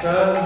Nityananda,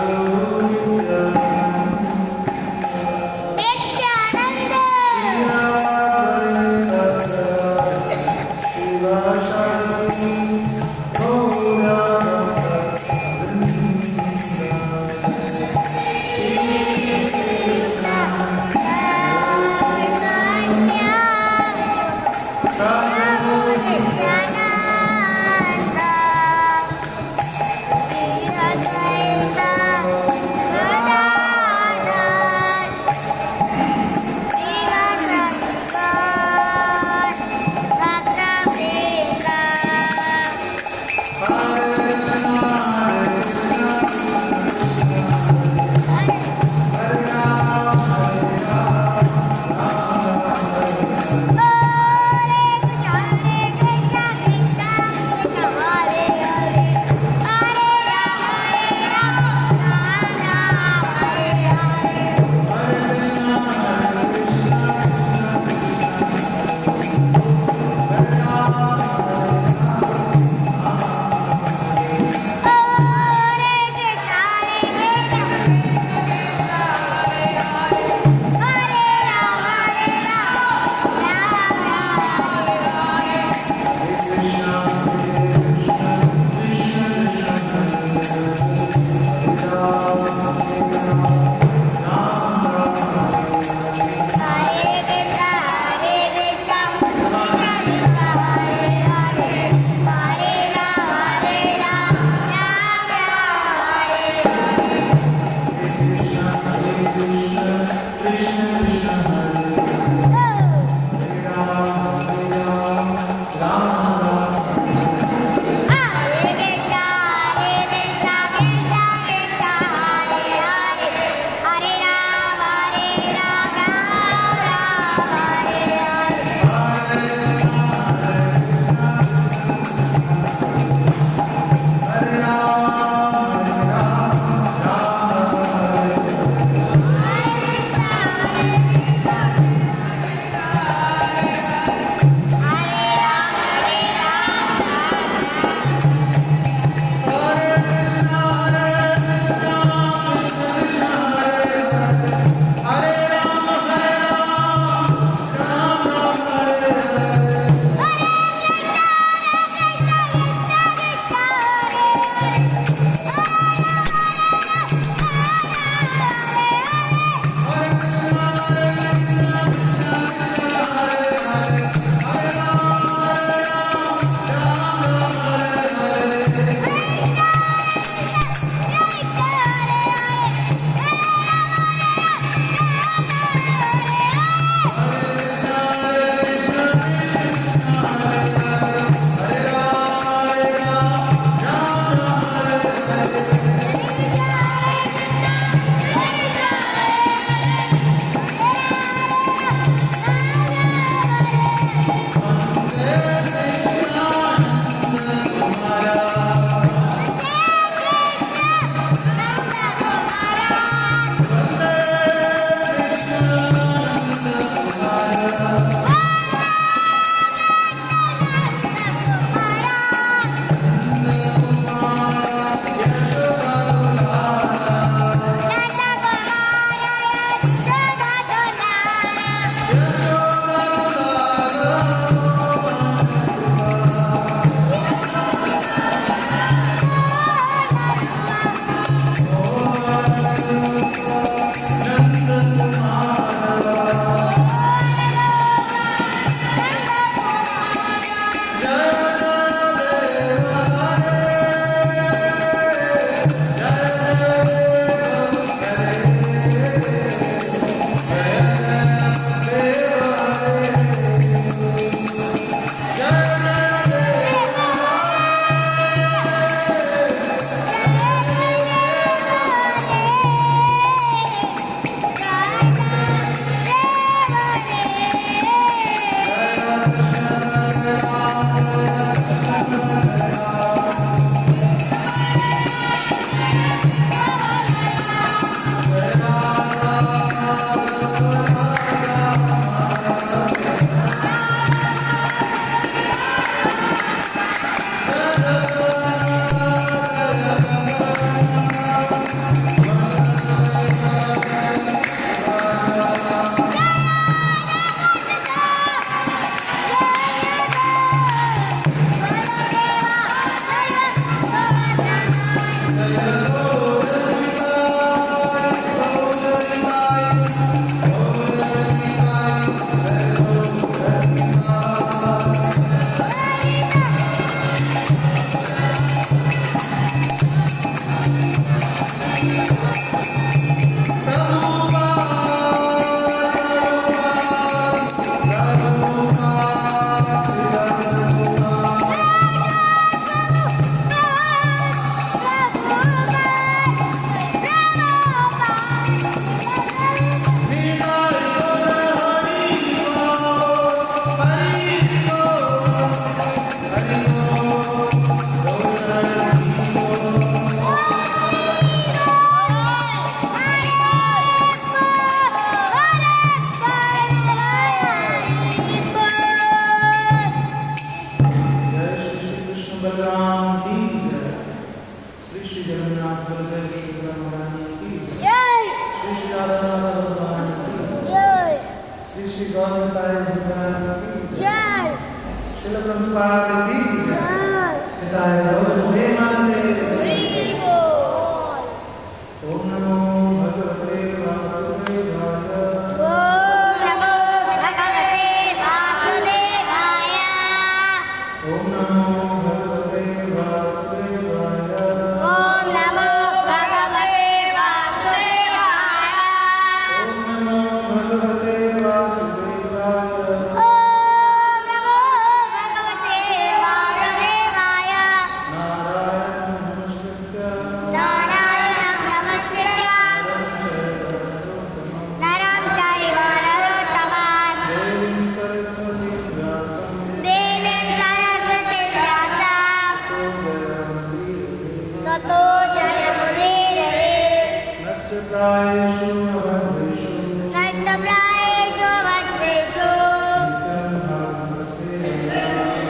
नष्टप्रायेषु भद्रेषु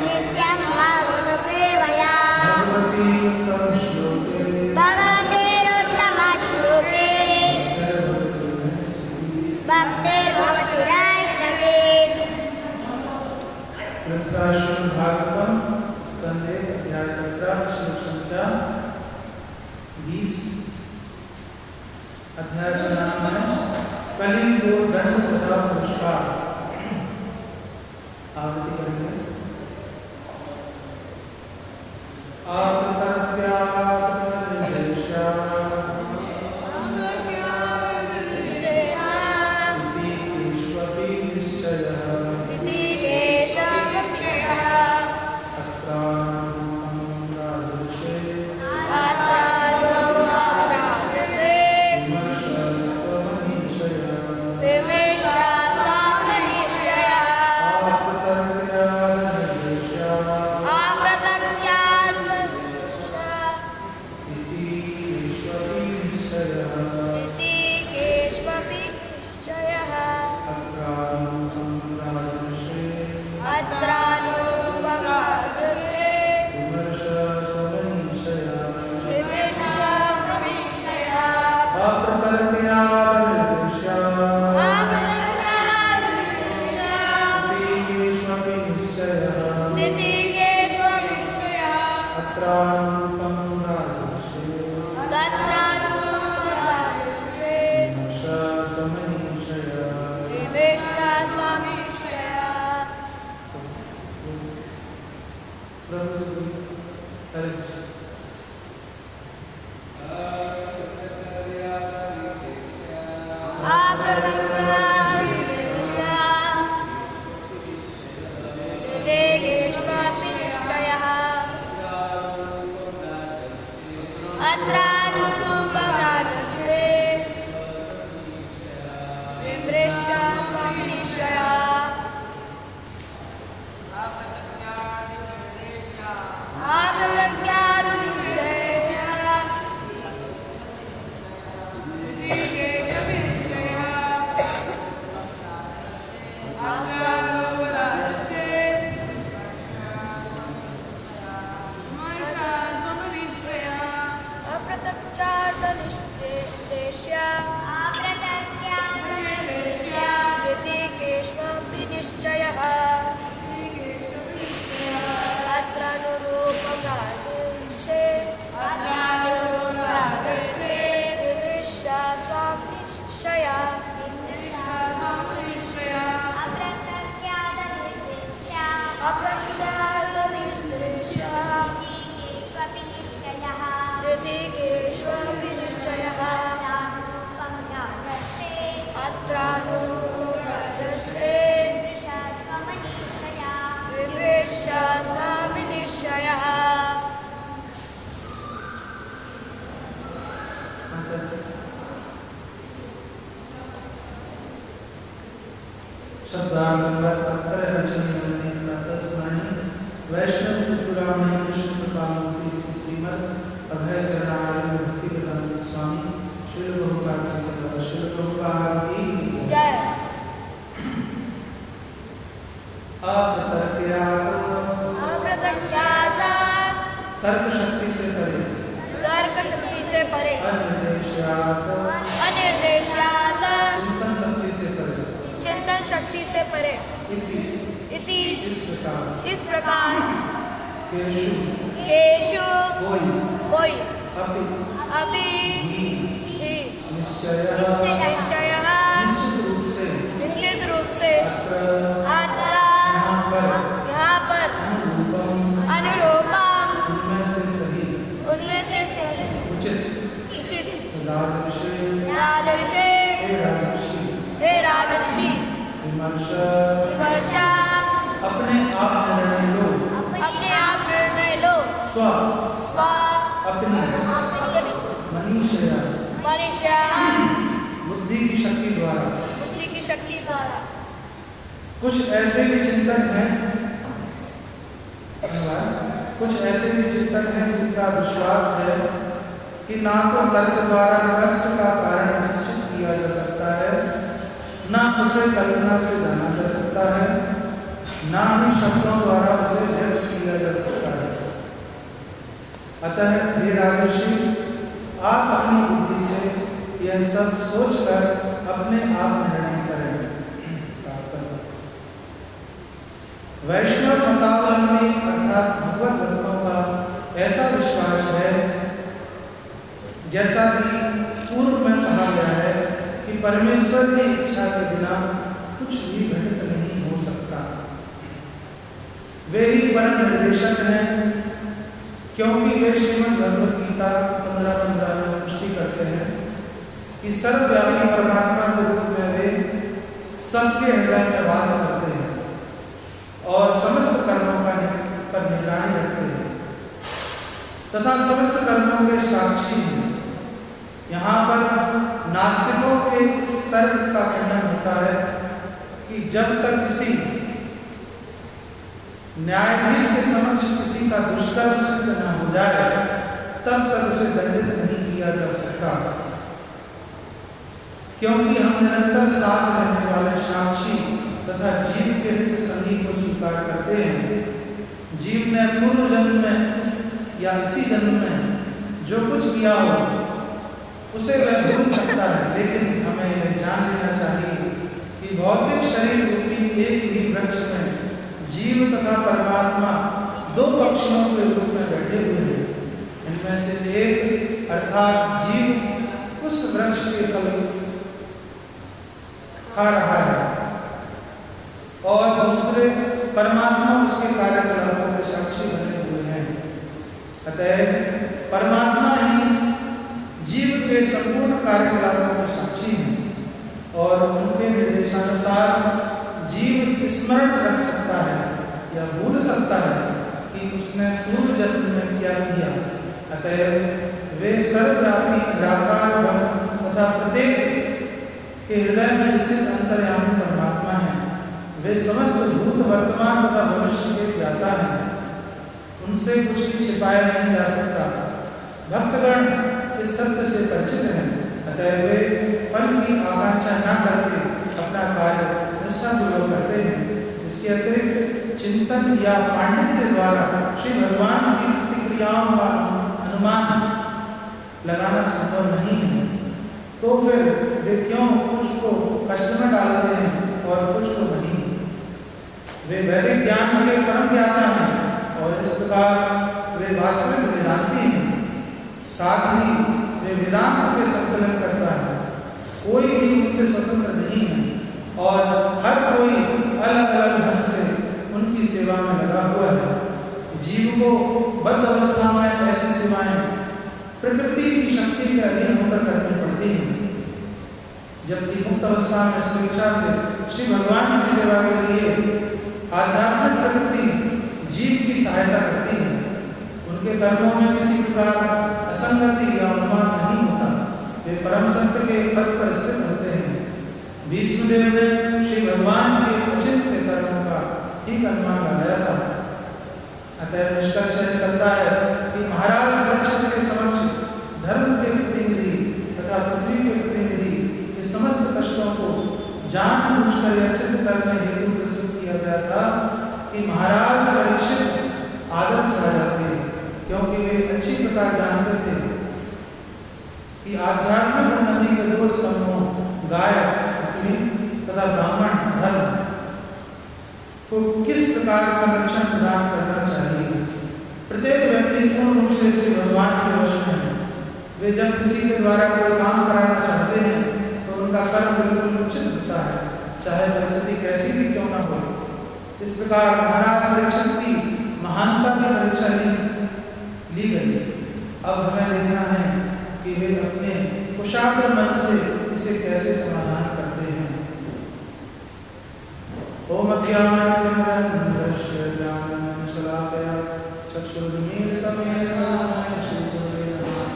नित्यं भागवतसेवया भगवतीत्तमश्लोके भगवतेरुत्तमश्लोके भक्तिर्भवति वैष्णवे। वृद्धाश्रम भागवतम स्कंद 1 अध्याय 17 श्लोक संख्या 20। अध्याय का नाम है कलिंगो दंड तथा पुरस्कार। आवृत्ति करेंगे। तर्क शक्ति से परे अनिर्देश्यात् चिंतन शक्ति से परे इति इस प्रकार केषु कोई अभी निश्चित रूप से यहाँ पर अनुरूपम उनमें से सही उचित राजर्षि हे राजर्षि विमर्शा अपने आप निर्णय लो स्व अपनी मनुष्य बुद्धि की शक्ति द्वारा कुछ ऐसे भी चिंतक हैं जिनका विश्वास है कि ना तो तर्क द्वारा कष्ट का कारण उसे कल्पना से जाना जा सकता है, ना ही शब्दों द्वारा उसे व्यक्त किया जा सकता है। अतः हे राजर्षि, आप अपनी बुद्धि से यह सब सोचकर अपने आप निर्णय करें। वैष्णव मतावलंबी अर्थात भगवत भक्तों का ऐसा विश्वास है, जैसा कि पूर्व में कहा गया है, कि परमेश्वर की इच्छा के बिना कुछ भी घटित नहीं हो सकता। वे ही परम निर्देशक हैं, क्योंकि वे श्रीमद् भगवद गीता 15:15 में पुष्टि करते हैं कि सर्वव्यापी परमात्मा के रूप में वे सबके हृदय में वास करते हैं और समस्त कर्मों पर निगरानी रखते हैं तथा समस्त कर्मों के साक्षी हैं। यहाँ पर नास्तिकों के इस तर्क का खंडन होता है कि जब तक किसी न्यायाधीश के समक्ष किसी का दुष्कर्म सिद्ध न हो जाए, तब तक उसे दंडित नहीं किया जा सकता, क्योंकि हम निरंतर साथ रहने वाले साक्षी तथा जीव के नित्य संगी को स्वीकार करते हैं। जीव ने पूर्व जन्म में इसी जन्म में जो कुछ किया हो उसे वह भूल सकता है, लेकिन हमें यह जान लेना चाहिए कि भौतिक शरीर रूपी एक ही वृक्ष में जीव तथा परमात्मा दो पक्षियों के रूप में बैठे हुए हैं। इनमें से एक अर्थात जीव उस वृक्ष के फल खा रहा है और दूसरे परमात्मा उसके कार्यकलापों के साक्षी बने हुए हैं। अतः परमात्मा ही जीव के संपूर्ण कार्यकलापों के साक्षी हैं और उनके निर्देशानुसार जीव स्मरण रख सकता है या भूल सकता है कि उसने पूर्व जन्म में क्या किया। अतः वे सर्वव्यापी निराकार ब्रह्म तथा प्रत्येक के हृदय में स्थित अंतर्यामी परमात्मा हैं। वे समस्त भूत वर्तमान तथा भविष्य के ज्ञाता हैं, उनसे कुछ भी छिपाया नहीं जा सकता। भक्तगण इस सत्य से परिचित हैं, अतः वे फल की आकांक्षा न करके अपना कार्य निष्ठापूर्वक करते हैं। इसके अतिरिक्त चिंतन या पांडित्य द्वारा श्री भगवान की प्रतिक्रियाओं का अनुमान लगाना संभव नहीं है, तो फिर वे क्यों कुछ को कष्ट में डालते हैं और कुछ को नहीं। वे वैदिक ज्ञान के परम ज्ञाता हैं और इस प्रकार वे वास्तविक वेदांती हैं। साथ ही वे वेदांत के संकलन करता है। कोई भी उनसे स्वतंत्र नहीं है और हर कोई अलग अलग ढंग से उनकी सेवा में लगा हुआ है। जीव को बद्ध अवस्था में ऐसी सेवाएं प्रकृति की शक्ति के अधीन होकर करनी पड़ती हैं, जबकि मुक्त अवस्था में स्वेच्छा से श्री भगवान की सेवा के लिए आध्यात्मिक प्रकृति जीव की सहायता करती है। उनके कर्मों में किसी प्रकार असंगति या अनुमान नहीं होता। वे परम सत्य के पद पर स्थित होते हैं। भीष्मदेव ने श्री भगवान के अचिंत्य कर्मों का ठीक अनुमान लगाया था। अतः निष्कर्ष निकलता है कि महाराज वृक्ष के समक्ष धर्म के प्रतिनिधि तथा पृथ्वी के प्रतिनिधि के समस्त कष्टों को जानबूझकर यह सिद्ध करने हेतु प्रस्तुत किया गया था कि महाराज परीक्षित आदर्श राजा थे, क्योंकि वे अच्छी प्रकार जानते थे कि आध्यात्मिक उन्नति के दो स्तंभों गाय पृथ्वी तथा ब्राह्मण धर्म को किस प्रकार संरक्षण प्रदान करना चाहिए। प्रत्येक व्यक्ति पूर्ण रूप से श्री भगवान के वश में है। वे जब किसी के द्वारा कोई काम कराना चाहते हैं तो उनका कर्म बिल्कुल उचित होता है, चाहे परिस्थिति कैसी भी क्यों न हो। इस प्रकार महाराज परीक्षित की महानता की परीक्षा ली गई। अब हमें देखना है कि वे अपने कुशाग्र मन से इसे कैसे समाधान करते हैं। ओम अज्ञानतिमिरन्धस्य ज्ञानशलाकया चक्षुरुन्मीलितं येन तस्मै श्रीगुरवे नमः।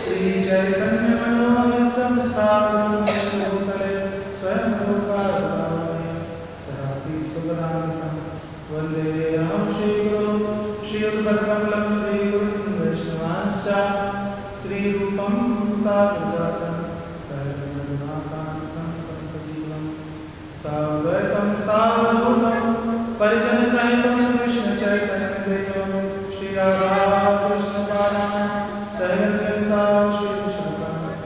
श्रीचैतन्यमनोभीष्टं स्थापितं येन भूतले स्वयं रूपा ददाति सुखदायकं वन्देऽहं श्रीगुरुं श्रीयुतपदकमलं श्रीगुरुं वैष्णवांश्च श्रीरूपं साग्रजातं सहगणरघुनाथान्वितं तं सजीवं सावधूतं परिजन सहितं कृष्ण चैतन्य देवं श्री राधा कृष्ण पादान् सहगणललिता श्री विष्णुपादान्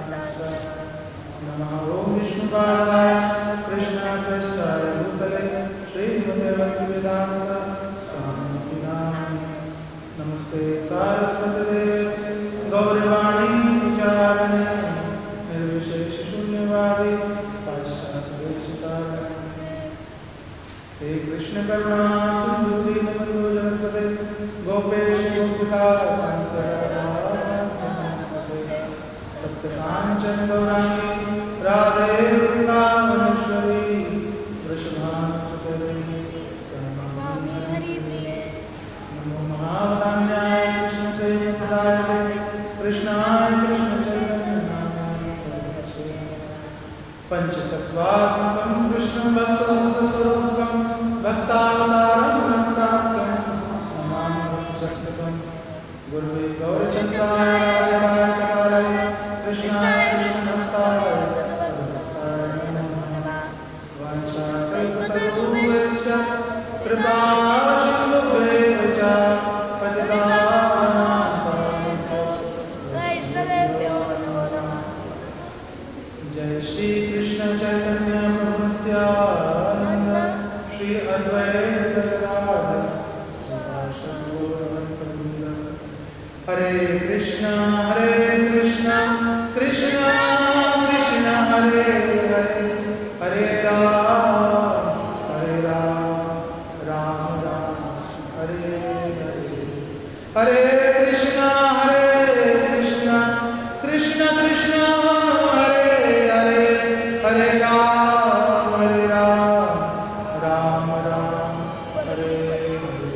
नमः ओम विष्णुपादाय कृष्ण पृष्ठाय भूतले श्रीमते भक्तिवेदांत स्वामी नामिने नमस्ते सारस्वती देवे गौरवाणी विचारिणे निर्विशेष शून्यवादी हे कृष्ण करुणा सिंधु दीनबंधु जगत्पते गोपेश गोपिका तप्त कांचन गौरांगी राधे वृंदावनेश्वरी वृषभानुसुते प्रणमामि हरिप्रिये नमो महावदान्याय कृष्ण चैतन्याय कृष्णाय कृष्ण चैतन्य नामाय पंचतत्वात्मकं कृष्णं भक्तमुक्तस्वरूपं भक्तावतारं भक्ताख्यं नमामि भक्तशक्तितं गुरुवे गौरचन्द्राय राधिकाय कटाराय कृष्णाय कृष्णभक्ताय नमः वाञ्छाकल्पतरुभ्यश्च कृपासिन्धुभ्येव च पतितानां वैष्णवेभ्यो नमो नमः। जय श्री कृष्ण चैतन्य प्रभु नित्यानंद श्री अद्वैत गदाधर श्रीवासादि गौरभक्तवृंद। हरे कृष्ण कृष्ण कृष्ण हरे हरे हरे राम राम राम हरे हरे हरे कृष्ण कृष्ण कृष्ण कृष्ण हरे राम राम राम हरे हरे।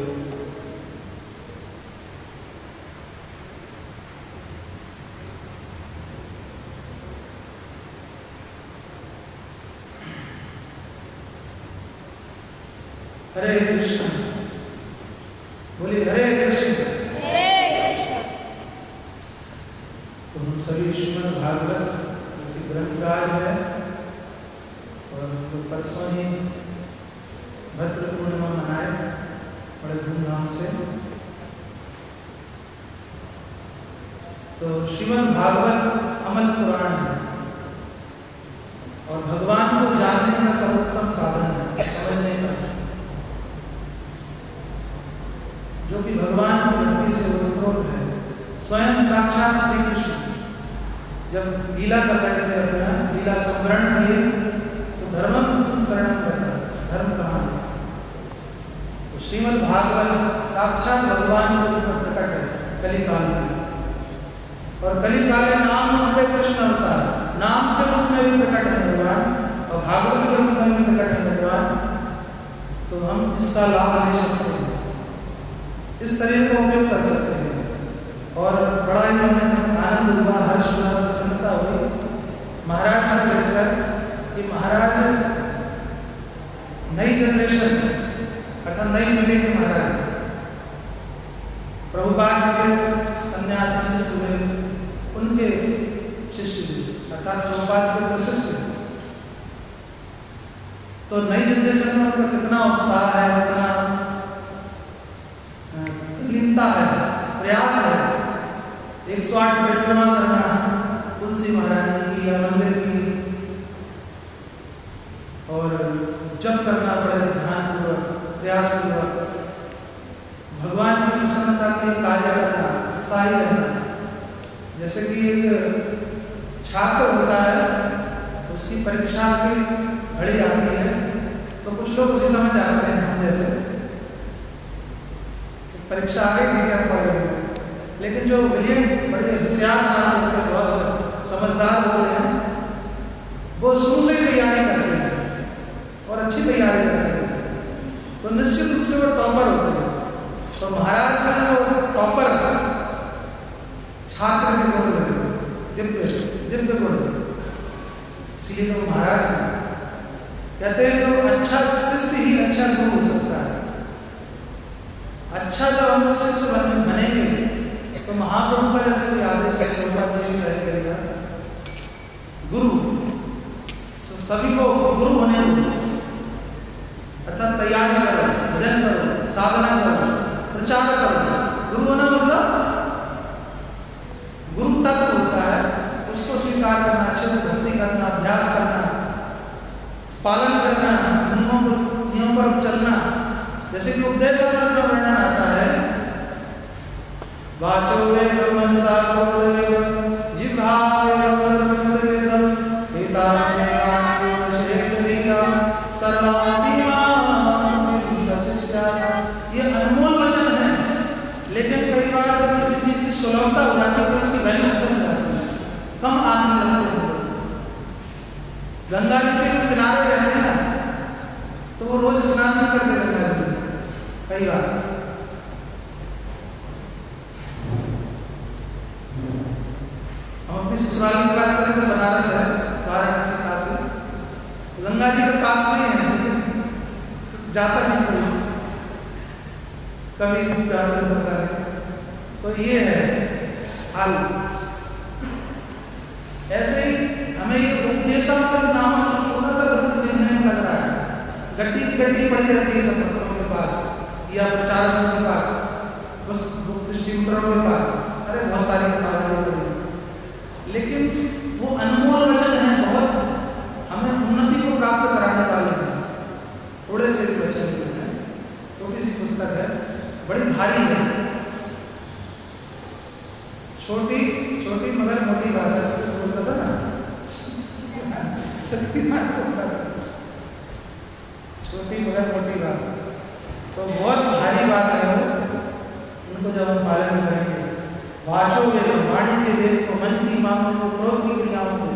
हरे कृष्ण बोलिए हरे कृष्ण। हरे कृष्ण। तो हम सभी श्रीमद् भागवत जो ग्रंथराज है और तो परसों ही भद्र पूर्णिमा मनाए बड़े धूमधाम से। तो श्रीमद् भागवत अमल पुराण है और भगवान को जानने का सर्वोत्तम साधन है, समझने का, जो कि भगवान की भक्ति से ओतप्रोत है। स्वयं साक्षात श्री कृष्ण जब लीला कर रहे थे, अपना लीला संवरण किए, तो धर्मम तुम शरणम करता, धर्म कहाँ है? तो श्रीमद् भागवत साक्षात भगवान को प्रकट है कलिकाल में, और कलिकाल में नाम रूपे कृष्ण अवतार, नाम के रूप में भी प्रकट है भगवान और भागवत के रूप में भी प्रकट है भगवान। तो हम इसका लाभ ले सकते हैं, इस तरह का उपयोग कर सकते हैं। और बड़ा ही हमें आनंद हुआ, हर्ष हुआ, प्रसन्नता हुई महाराज ने देखकर कि महाराज नई जनरेशन अर्थात नई पीढ़ी के महाराज प्रभुपाद के सन्यासी शिष्य हुए, उनके शिष्य अर्थात प्रभुपाद के प्रशिष्य। तो नई जनरेशन में उनका कितना उत्साह है, कितना लीनता है, प्रयास है। 108 परिक्रमा करना तुलसी महारानी की या मंदिर की, और जप करना बड़े ध्यानपूर्वक प्रयासपूर्वक, भगवान की प्रसन्नता के लिए कार्य करना, उत्साही रहना। जैसे कि एक छात्र होता है, उसकी परीक्षा की घड़ी आती है, तो कुछ लोग उसी समय जाते हैं, हम जैसे परीक्षा आ गई क्या पढ़ेंगे। लेकिन जो ब्रिलियंट बड़े होशियार छात्र होते हैं, बहुत समझदार होते हैं, वो शुरू से तैयारी करते हैं और अच्छी तैयारी करते हैं, तो निश्चित रूप से वो टॉपर होते हैं। तो महाराज ने वो टॉपर छात्र के गुण लगे, दिव्य गुण, इसलिए तो महाराज कहते हैं जो अच्छा शिष्य ही अच्छा गुरु हो सकता है। अच्छा जब हम लोग शिष्य बनेंगे तो महाप्रभु का जैसे कोई आदेश करेगा, गुरु सभी को गुरु होने तैयारी करो, भजन करो, साधना करो, प्रचार करो। गुरु होना मतलब गुरु तत्व होता है, उसको स्वीकार करना, अच्छे से भक्ति करना, अभ्यास करना, पालन करना, नियमों पर चलना। जैसे कि उपदेश का वर्णन आता है, वाचो वेदम मनसा वेदम जिह्वा वेदम कर्मस्त वेदम एतान्येतानि वशेतरीया सर्वाणि सशिष्या। ये अनमोल वचन है, लेकिन कई बार जब किसी चीज की सुलभता हो जाती है तो उसकी वैल्यू कम हो जाती है, कम आने लगते हैं। गंगा जी के किनारे रहते हैं ना, तो वो रोज स्नान नहीं करते गंगा जी कई बार। हम अपनी ससुराल की बात करें तो बनारस है, वाराणसी, काशी, तो गंगा जी के पास नहीं है, लेकिन जाता नहीं कोई, कभी जाता नहीं। तो ये है हाल। ऐसे ही हमें ये उपदेशात्मक नाम छोटा सा ग्रंथ देखने में लग रहा है, गड्डी गड्डी पड़ी रहती है सब भक्तों के पास या प्रचारकों के पास, बस डिस्ट्रीब्यूटरों के पास, अरे बहुत सारी किताबें पड़ी, लेकिन वो अनमोल वचन है, बहुत हमें उन्नति को प्राप्त कराने वाले हैं। थोड़े से वचन हैं, छोटी सी पुस्तक है, बड़ी भारी है, छोटी छोटी मगर मोटी बात है, बोलता था ना शक्तिमान होता था, छोटी मगर मोटी बात, तो बहुत भारी बात है वो। इनको जब हम पालन करेंगे, वाचो वेद, वाणी के वेद को, मन की बातों को, क्रोध की क्रियाओं को,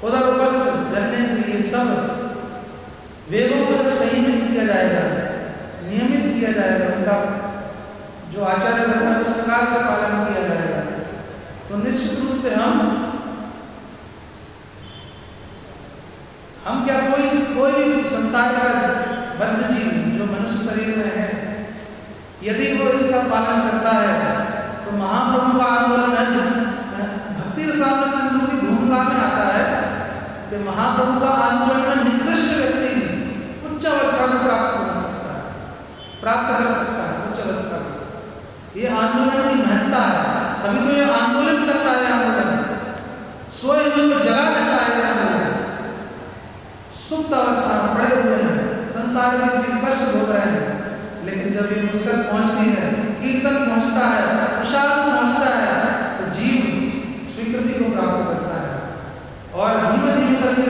उधर उपस्थित जनने के लिए सब वेदों को जब संयमित किया जाएगा, नियमित किया जाएगा, उनका जो आचार्य रहता है उस प्रकार से पालन किया जाएगा, तो निश्चित रूप से हम क्या कोई भी संसार का बद्ध जीव जो मनुष्य शरीर में है, यदि वो इसका पालन करता है तो महाप्रभु का आंदोलन भक्ति रसायन सिंधु की भूमिका में आता है कि महाप्रभु का आंदोलन में निकृष्ट व्यक्ति उच्च अवस्था में प्राप्त कर सकता है उच्च अवस्था में। ये आंदोलन की महत्ता है, तभी तो ये आंदोलन करता है, आंदोलन सोए हुए को जगा देता है। आंदोलन सुप्त अवस्था में पड़े हुए हैं, संसार में इतनी कष्ट भोग रहे हैं, लेकिन जब ये पुस्तक पहुंचती है, कीर्तन पहुंचता है, प्रसाद पहुंचता है, तो जीव स्वीकृति को प्राप्त करता है और धीमे धीमे करके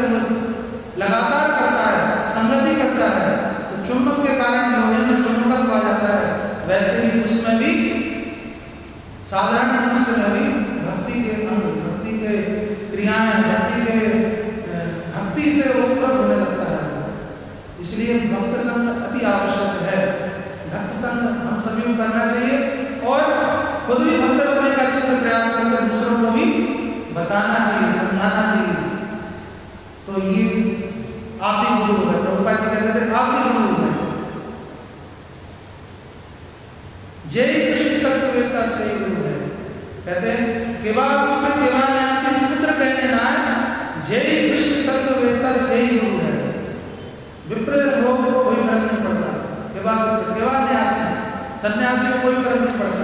लगातार करता है, संगति करता है, तो चुंबक के कारण लोहे में चुंबकत्व आ जाता है। वैसे ही उसमें भी साधारण मनुष्य में भी भक्ति के अंग, भक्ति के क्रियाएं, भक्ति से उपलब्ध होने लगता है। इसलिए भक्त संग अति आवश्यक है। भक्त संग हम सभी को करना चाहिए और खुद भी भक्त बनने का अच्छे से प्रयास करके दूसरों को भी बताना चाहिए, समझाना चाहिए। तो ये आप भी गुरु है, प्रभुपाद जी कहते थे आप भी गुरु है। जय कृष्ण तत्ववेत्ता सही गुरु है, कहते हैं केवल सूत्र कहने ना जय कृष्ण तत्ववेत्ता सही गुरु है। विप्र हो कोई फर्क नहीं पड़ता, केवल न्यासी सन्यासी को कोई फर्क नहीं पड़ता,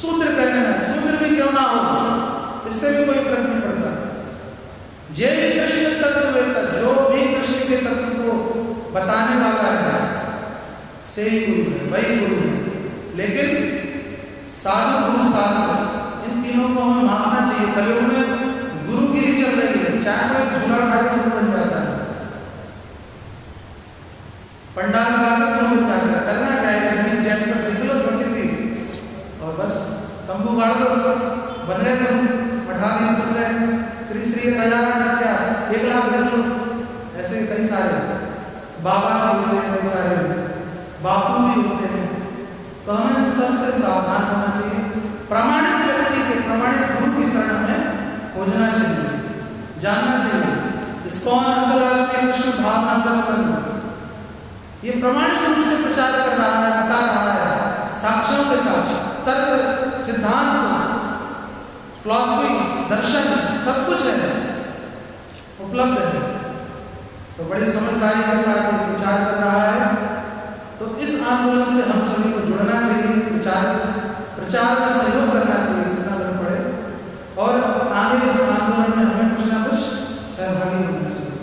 सूत्र कहने ना, सूत्र भी क्यों ना हो, इससे भी कोई फर्क नहीं पड़ता। जय कृष्ण तत्ववेत्ता, जो भी कृष्ण के तत्व को बताने वाला है सही गुरु है, वही गुरु है। लेकिन साधु गुरु शास्त्र इन तीनों को हमें मानना चाहिए। कलयुग में गुरुगिरी चल रही है, चाहे कोई झूला उठा के गुरु बन जाता है, पंडाल लगा के गुरु बन जाता है। करना क्या है, जमीन जैन पर खरीद लो छोटी सी और बस तंबू गाड़ दो, बन गए गुरु, मठाधीश बन गए, श्री श्री 1 लाख रख लो। ऐसे कई सारे बाबा भी होते हैं, कई सारे बापू भी होते हैं। तो हमें सबसे सावधान होना चाहिए। प्रामाणिक व्यक्ति के, प्रामाणिक गुरु की शरण में खोजना चाहिए, जानना चाहिए। इस्कॉन अंतरराष्ट्रीय कृष्ण भावना संघ ये प्रामाणिक रूप से प्रचार कर रहा है, बता रहा है, साक्ष्यों के साथ, तर्क, सिद्धांत, फिलॉसफी, दर्शन, सब कुछ है, उपलब्ध है। तो बड़ी समझदारी के साथ विचार कर रहा है इस आंदोलन से हम सभी को जुड़ना चाहिए, प्रचार में सहयोग करना चाहिए जितना बन पड़े, और आगे इस आंदोलन में हमें कुछ ना कुछ सहभागी होना चाहिए।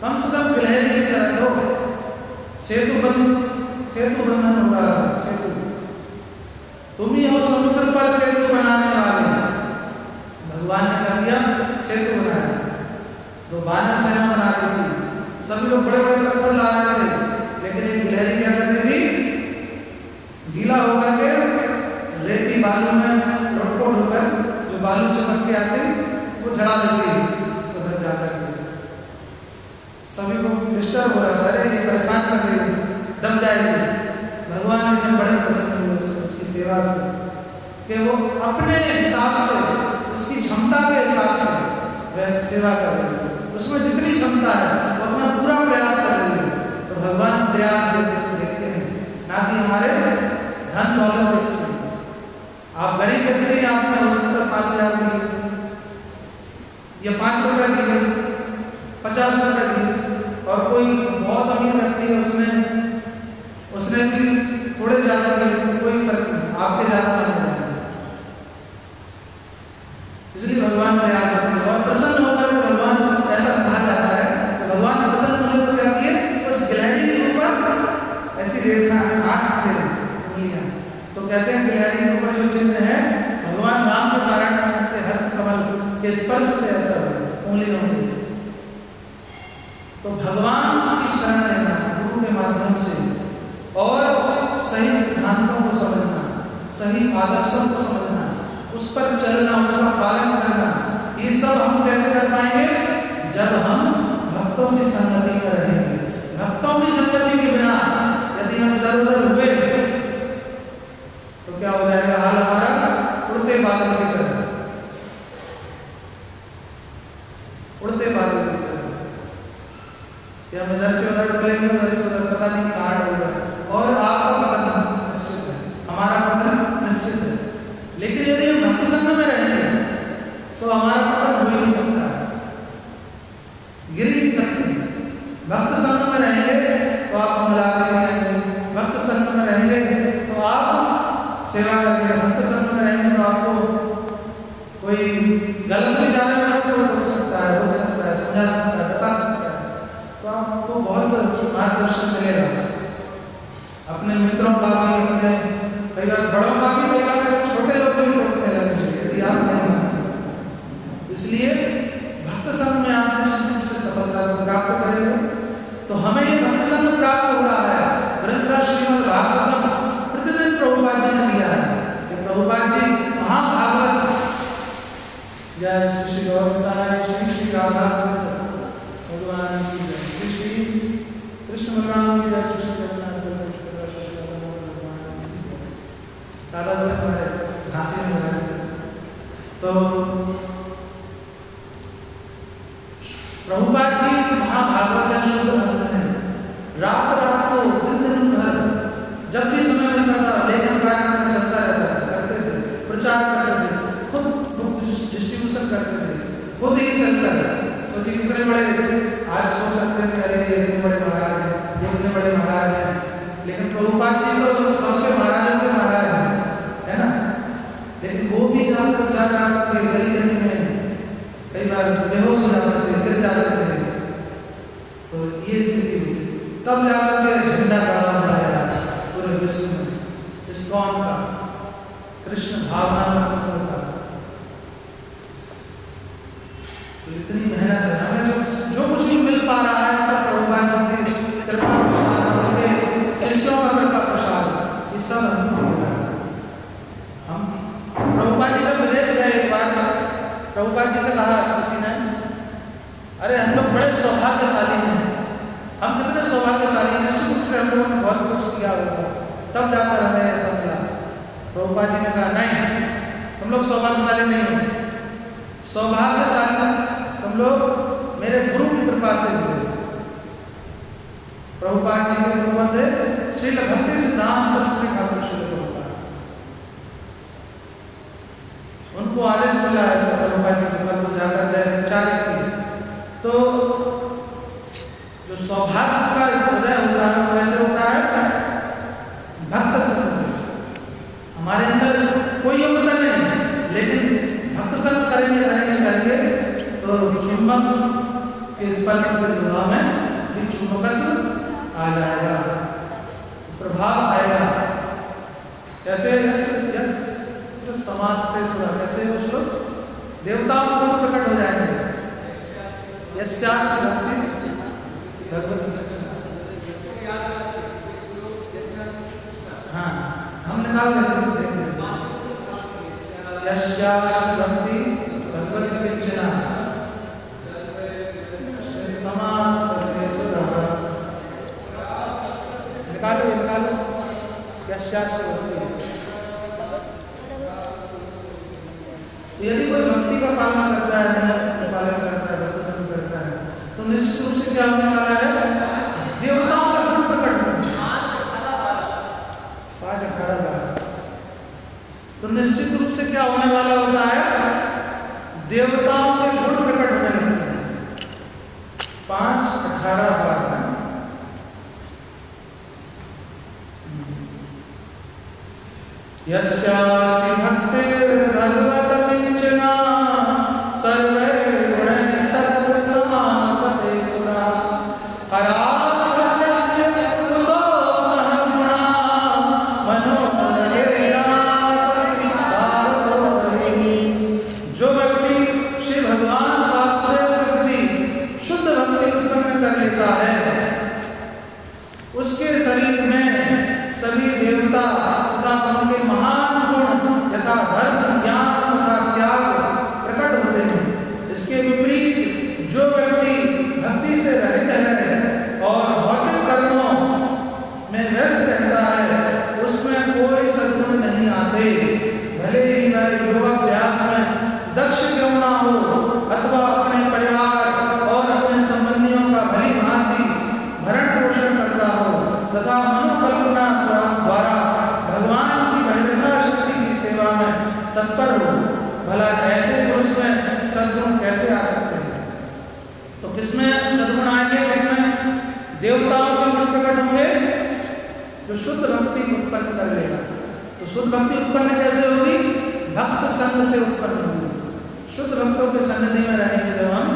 कम से कम गिलहरी की तरह तो सेतु बंधन हो रहा है, सेतु तुम ही हो समुद्र पर सेतु बनाने वाले। भगवान ने क्या किया? सेतु बनाया। तो वानर सेना बना रही थी, सभी लोग बड़े बड़े पत्थर ला रहे थे, लेकिन एक गिलहरी क्या करती थी? गीला होकर के रेती बालू में लुटपुट होकर जो बालू चमक के आते वो झड़ा देती उधर जाकर के। सभी को डिस्टर्ब हो रहा था, अरे ये परेशान कर रही है, दब जाएगी। भगवान ने बड़े प्रसन्न हुए उसकी सेवा से कि वो अपने हिसाब से, उसकी क्षमता के हिसाब से वह सेवा कर रही है। उसमें जितनी क्षमता है वो अपना पूरा प्रयास कर रही है। तो भगवान प्रयास देखते हैं, ना कि हमारे धन दौलत देखते हैं। आप गरीब व्यक्ति हैं, आपने हो सकता 5,000 दिए या 5 रुपये दिए, 50 रुपये दिए, और कोई बहुत अमीर व्यक्ति है, उसने भी थोड़े ज़्यादा दिए, तो कोई फर्क नहीं, आपके ज़्यादा नहीं है। इसलिए भगवान प्रयास करते हैं और प्रसन्न होकर भगवान से ऐसा कहा जाता है कि भगवान प्रसन्न होने को क्या किए? उस गिलहरी के ऊपर ऐसी रेखा हाथ थे उंगलियां, तो कहते हैं गिलहरी के ऊपर जो चिन्ह है भगवान राम के कारण उनके हस्त कमल के स्पर्श से ऐसा उंगलियों में। तो भगवान की शरण लेना गुरु के माध्यम से, और सही सिद्धांतों को समझना, सही आदर्शों को समझना, उस पर चलना, उसका पालन करना, ये सब हम कैसे कर पाएंगे? जब हम भक्तों की संगति में रहेंगे। भक्तों की संगति के बिना यदि हम इधर उधर हुए तो क्या हो जाएगा? हाल हमारा उड़ते बादल की तरह, उड़ते बादल की तरह, कि हम इधर से उधर डोलेंगे, उधर से उधर, पता नहीं कहाँ डोलेंगे, और आपका पतन निश्चित है, हमारा पतन निश्चित है। लेकिन यदि हम भक्ति संग में रहेंगे तो हमारा पतन हो ही नहीं सकता है, गिर ही नहीं सकते। भक्त संग में रहेंगे तो आप मलाते रहेंगे, भक्त संग में रहेंगे तो आप सेवा करेंगे, भक्त संग में रहेंगे तो आपको कोई गलत भी जाने में आपको रोक सकता है, समझा सकता है, बता सकता है, तो आपको बहुत मार्गदर्शन मिलेगा। अपने मित्रों का भी, अपने कई बार बड़ों का भी, कई बार छोटे लोग भी टोकने लगेंगे यदि आप नहीं माने। इसलिए भक्त संग में आप निश्चित रूप से सफलता को प्राप्त करेंगे। तो हमें ये भक्त संग प्राप्त हो रहा है। ग्रंथ श्रीमद् भागवतम प्रतिदिन प्रभुपाद जी ने दिया है कि प्रभुपाद जी महाभागवत, जय श्री गौरताय, श्री राधा भगवान की जय, श्री कृष्ण भगवान की जय, श्री दादा हमारे झांसी में रहे। तो प्रभुपाद जी महाभागवत शुद्ध भक्त हैं। रात को दिन भर जब भी समय मिलता था लेखन कार्य चलता रहता, करते थे, प्रचार करते थे, खुद बुक डिस्ट्रीब्यूशन करते थे, खुद ही चलता है। सोचिए कितने बड़े, आज सोच सकते थे अरे ये इतने बड़े महाराज हैं, ये इतने बड़े महाराज हैं, लेकिन प्रभुपाद जी तो सबके महाराजों के महाराज हैं, है ना। लेकिन वो भी जाकर के गली में कई बार बेहोश हो जाते थे, गिर जाते थे। तो ये स्थिति हुई, तब जाकर के झंडा गड़ा बढ़ाया पूरे विश्व में इस्कॉन का, कृष्ण भावना में सफलता। तो इतनी मेहनत है, हमें जो कुछ भी मिल पा रहा है सब प्रभुपाद जी की कृपा, उनके शिष्यों का कृपा प्रसाद, ये सब हमको मिल रहा है। हम प्रभुपाद जी जब विदेश गए एक बार, प्रभुपाद जी से कहा किसी ने, अरे हम लोग बड़े सौभाग्यशाली हैं, हम कितने सौभाग्यशाली हैं, निश्चित रूप से हम लोगों ने बहुत कुछ किया होगा तब जाकर हमें ऐसा मिला। प्रभुपाद जी ने कहा नहीं, तुम लोग सौभाग्यशाली नहीं हो, सौभाग्यशाली तुम लोग मेरे गुरु की कृपा से हुए। प्रभुपाद जी के गुरु थे श्रील भक्ति सिद्धांत सरस्वती ठाकुर श्री प्रभुपाद, उनको आदेश मिला है प्रभुपाद जी के घर को जाकर विचार किए। तो जो सौभाग्य का उदय होता है वो कैसे होता है चुंबक के स्पर्श से लोहा में भी चुंबकत्व आ जाएगा, प्रभाव आएगा। कैसे समास्ते सुरा, कैसे वो श्लोक देवताओं को प्रकट हो जाएंगे। यस्यास्ति भक्ति भगवती, हाँ हम निकाल देंगे। यस्यास्ति भक्ति भगवती किंचना समास्ते सुरा, निकालो यस्यास्ति भक्ति। यदि कोई भक्ति का पालन करता है, पालन करता है, भक्ति संग करता है, तो निश्चित रूप से क्या होने वाला है? देवताओं का गुण प्रकट होगा। 5-18 बार। तो निश्चित रूप से क्या होने वाला होता है? देवताओं के गुण प्रकट होने लगते हैं 5-18 बार। यस्यास्ति भक्तिर्भगवत किंचना सर्वैर्गुणैस्तत्र समासते सुरा, हराभक्तस्य कुतो महद्गुणा मनोरथेना सत्कारतो हरिः। जो व्यक्ति श्री भगवान वासुदेव भक्ति शुद्ध भक्ति उत्पन्न कर लेता है, उसके शरीर में सभी देवता तथा उनके महान गुण यथा धर्म, ज्ञान तथा त्याग प्रकट होते हैं। इसके विपरीत जो व्यक्ति भक्ति से रहित है और भौतिक कर्मों में व्यस्त रहता है, उसमें कोई सद्गुण नहीं आते। भले ही वह योगाभ्यास में दक्ष क्यों ना हो, अथवा अपने परिवार और अपने संबंधियों का भली भांति भरण पोषण करता हो, तथा मनोकल्पना द्वारा भगवान की बहिर्मुख शक्ति की सेवा में तत्पर हो, भला ऐसे पुरुष में सद्गुण कैसे आ सकते हैं? तो किसमें सद्गुण आएंगे? किसमें? देवताओं के गुण प्रकट होंगे जो शुद्ध भक्ति उत्पन्न कर लेगा। तो शुद्ध भक्ति उत्पन्न कैसे होगी? भक्त संग से उत्पन्न होगी। शुद्ध भक्तों के सन्निधि में रहेंगे जब हम,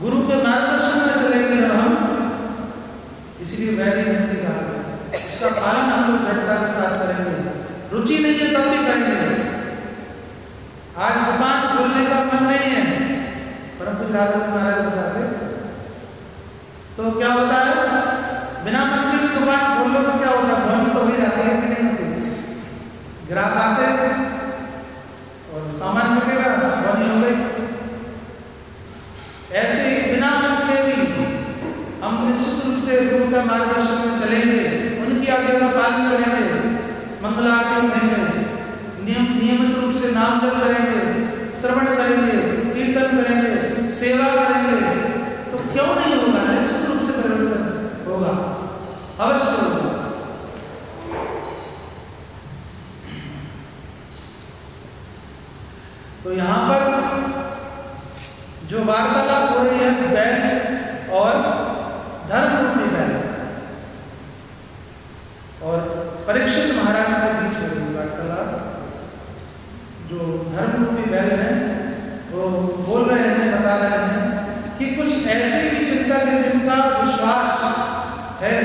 गुरु के मार्गदर्शन में चलेंगे जब हम, इसलिए वैरी भक्ति कहा गया। इसका पालन हम लोग दृढ़ता के साथ करेंगे। रुचि नहीं है तब भी करेंगे। आज दुकान खोलने का मन नहीं है, परम पूज्य राधा महाराज बताते, तो क्या होता है? बिना मन के भी दुकान खोल लो तो क्या होता है? ध्वनि तो हो जाती है कि नहीं होती? ग्राहक आते और सामान मिलेगा, ध्वनि हो गई। ऐसे ही बिना मन के भी हम निश्चित रूप से गुरु का मार्गदर्शन में चलेंगे, उनकी आज्ञा का पालन करेंगे, मंगल आरती देंगे, नियमित रूप से नाम जप करेंगे, श्रवण करेंगे, कीर्तन करेंगे, सेवा करेंगे, तो क्यों नहीं होगा? निश्चित रूप से परिवर्तन होगा, अवश्य होगा। तो यहाँ पर जो वार्तालाप हो रही है बैल और धर्म रूपी बैल और परीक्षित महाराज के बीच हो रही वार्तालाप। जो धर्म रूपी बैल है वो बोल रहे हैं, बता रहे हैं कि कुछ ऐसे भी चिंतक हैं जिनका विश्वास है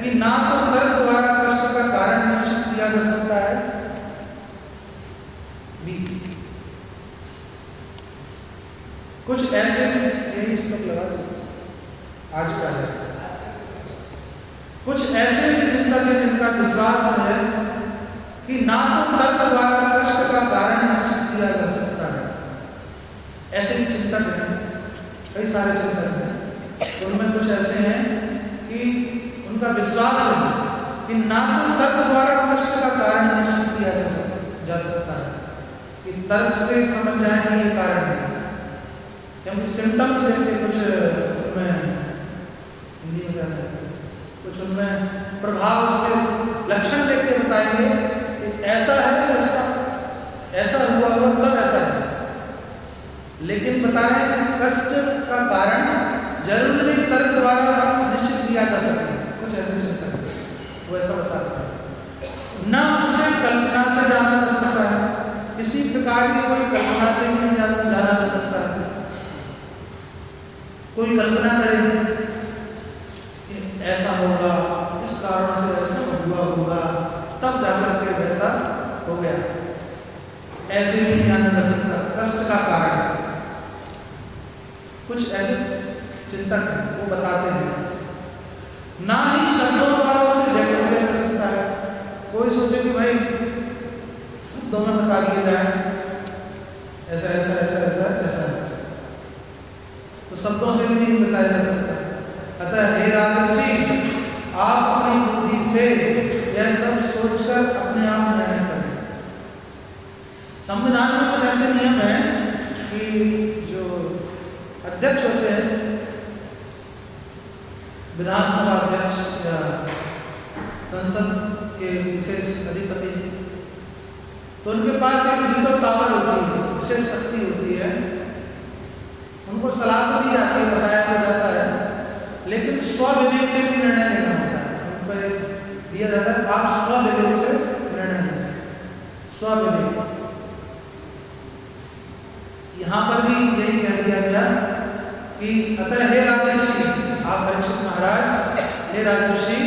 कि ना तो तर्क द्वारा कष्ट का कारण निश्चित किया जा सकता है। 20 कुछ ऐसे, यही श्लोक लगा आज का है, कुछ ऐसे भी चिंतक हैं जिनका विश्वास है कि ना तो तर्क द्वारा कष्ट का कारण निश्चित किया जा सकता है। ऐसे भी चिंतक हैं, कई सारे चिंतक हैं, उनमें कुछ ऐसे हैं कि उनका विश्वास है कि ना तो तर्क द्वारा कष्ट का कारण निश्चित किया जा सकता है, कि तर्क से समझ जाए कि ये कारण है, क्योंकि सिम्टम्स देख के कुछ उनमें हिंदी में जाता है, कुछ उनमें प्रभाव, उसके लक्षण देख के बताएंगे कि ऐसा है तो ऐसा हुआ हो तब ऐसा है। लेकिन बता रहे हैं कि कष्ट का कारण जरूर नहीं तर्क द्वारा निश्चित किया जा सकता है। कुछ ऐसे चिंतक वो ऐसा बताते हैं। न उसे कल्पना से जाना जा सकता है, किसी प्रकार की कोई कल्पना से नहीं जाना जा सकता है। कोई कल्पना करे कि ऐसा होगा, इस कारण से ऐसा हुआ होगा, तब जाकर के वैसा हो गया, ऐसे नहीं जाना जा सकता। कष्ट का कारण कुछ ऐसे चिंतक हैं, वो बताते हैं, ना ही शब्दों द्वारा उसे व्यक्त किया जा सकता है। कोई सोचे कि भाई शब्दों में बता दिया जाए ऐसा ऐसा ऐसा ऐसा ऐसा, तो शब्दों से भी नहीं बताया जा सकता। अतः हे राजर्षि, आप अपनी बुद्धि से यह सब सोचकर अपने आप निर्णय करें। संविधान में कुछ ऐसे नियम हैं कि जो अध्यक्ष होते हैं, विधानसभा अध्यक्ष या संसद के विशेष अधिपति, तो उनके पास एक वीटो पावर होती है, विशेष शक्ति होती है। उनको सलाह तो दी जाती है, बताया तो जाता है, लेकिन स्वविवेक से भी निर्णय लेना होता है। उनको दिया जाता है आप स्वविवेक से निर्णय लें, स्वविवेक। यहाँ पर भी यही कह दिया गया कि अतः हे राजर्षि, आप परीक्षित महाराज, हे राजर्षि,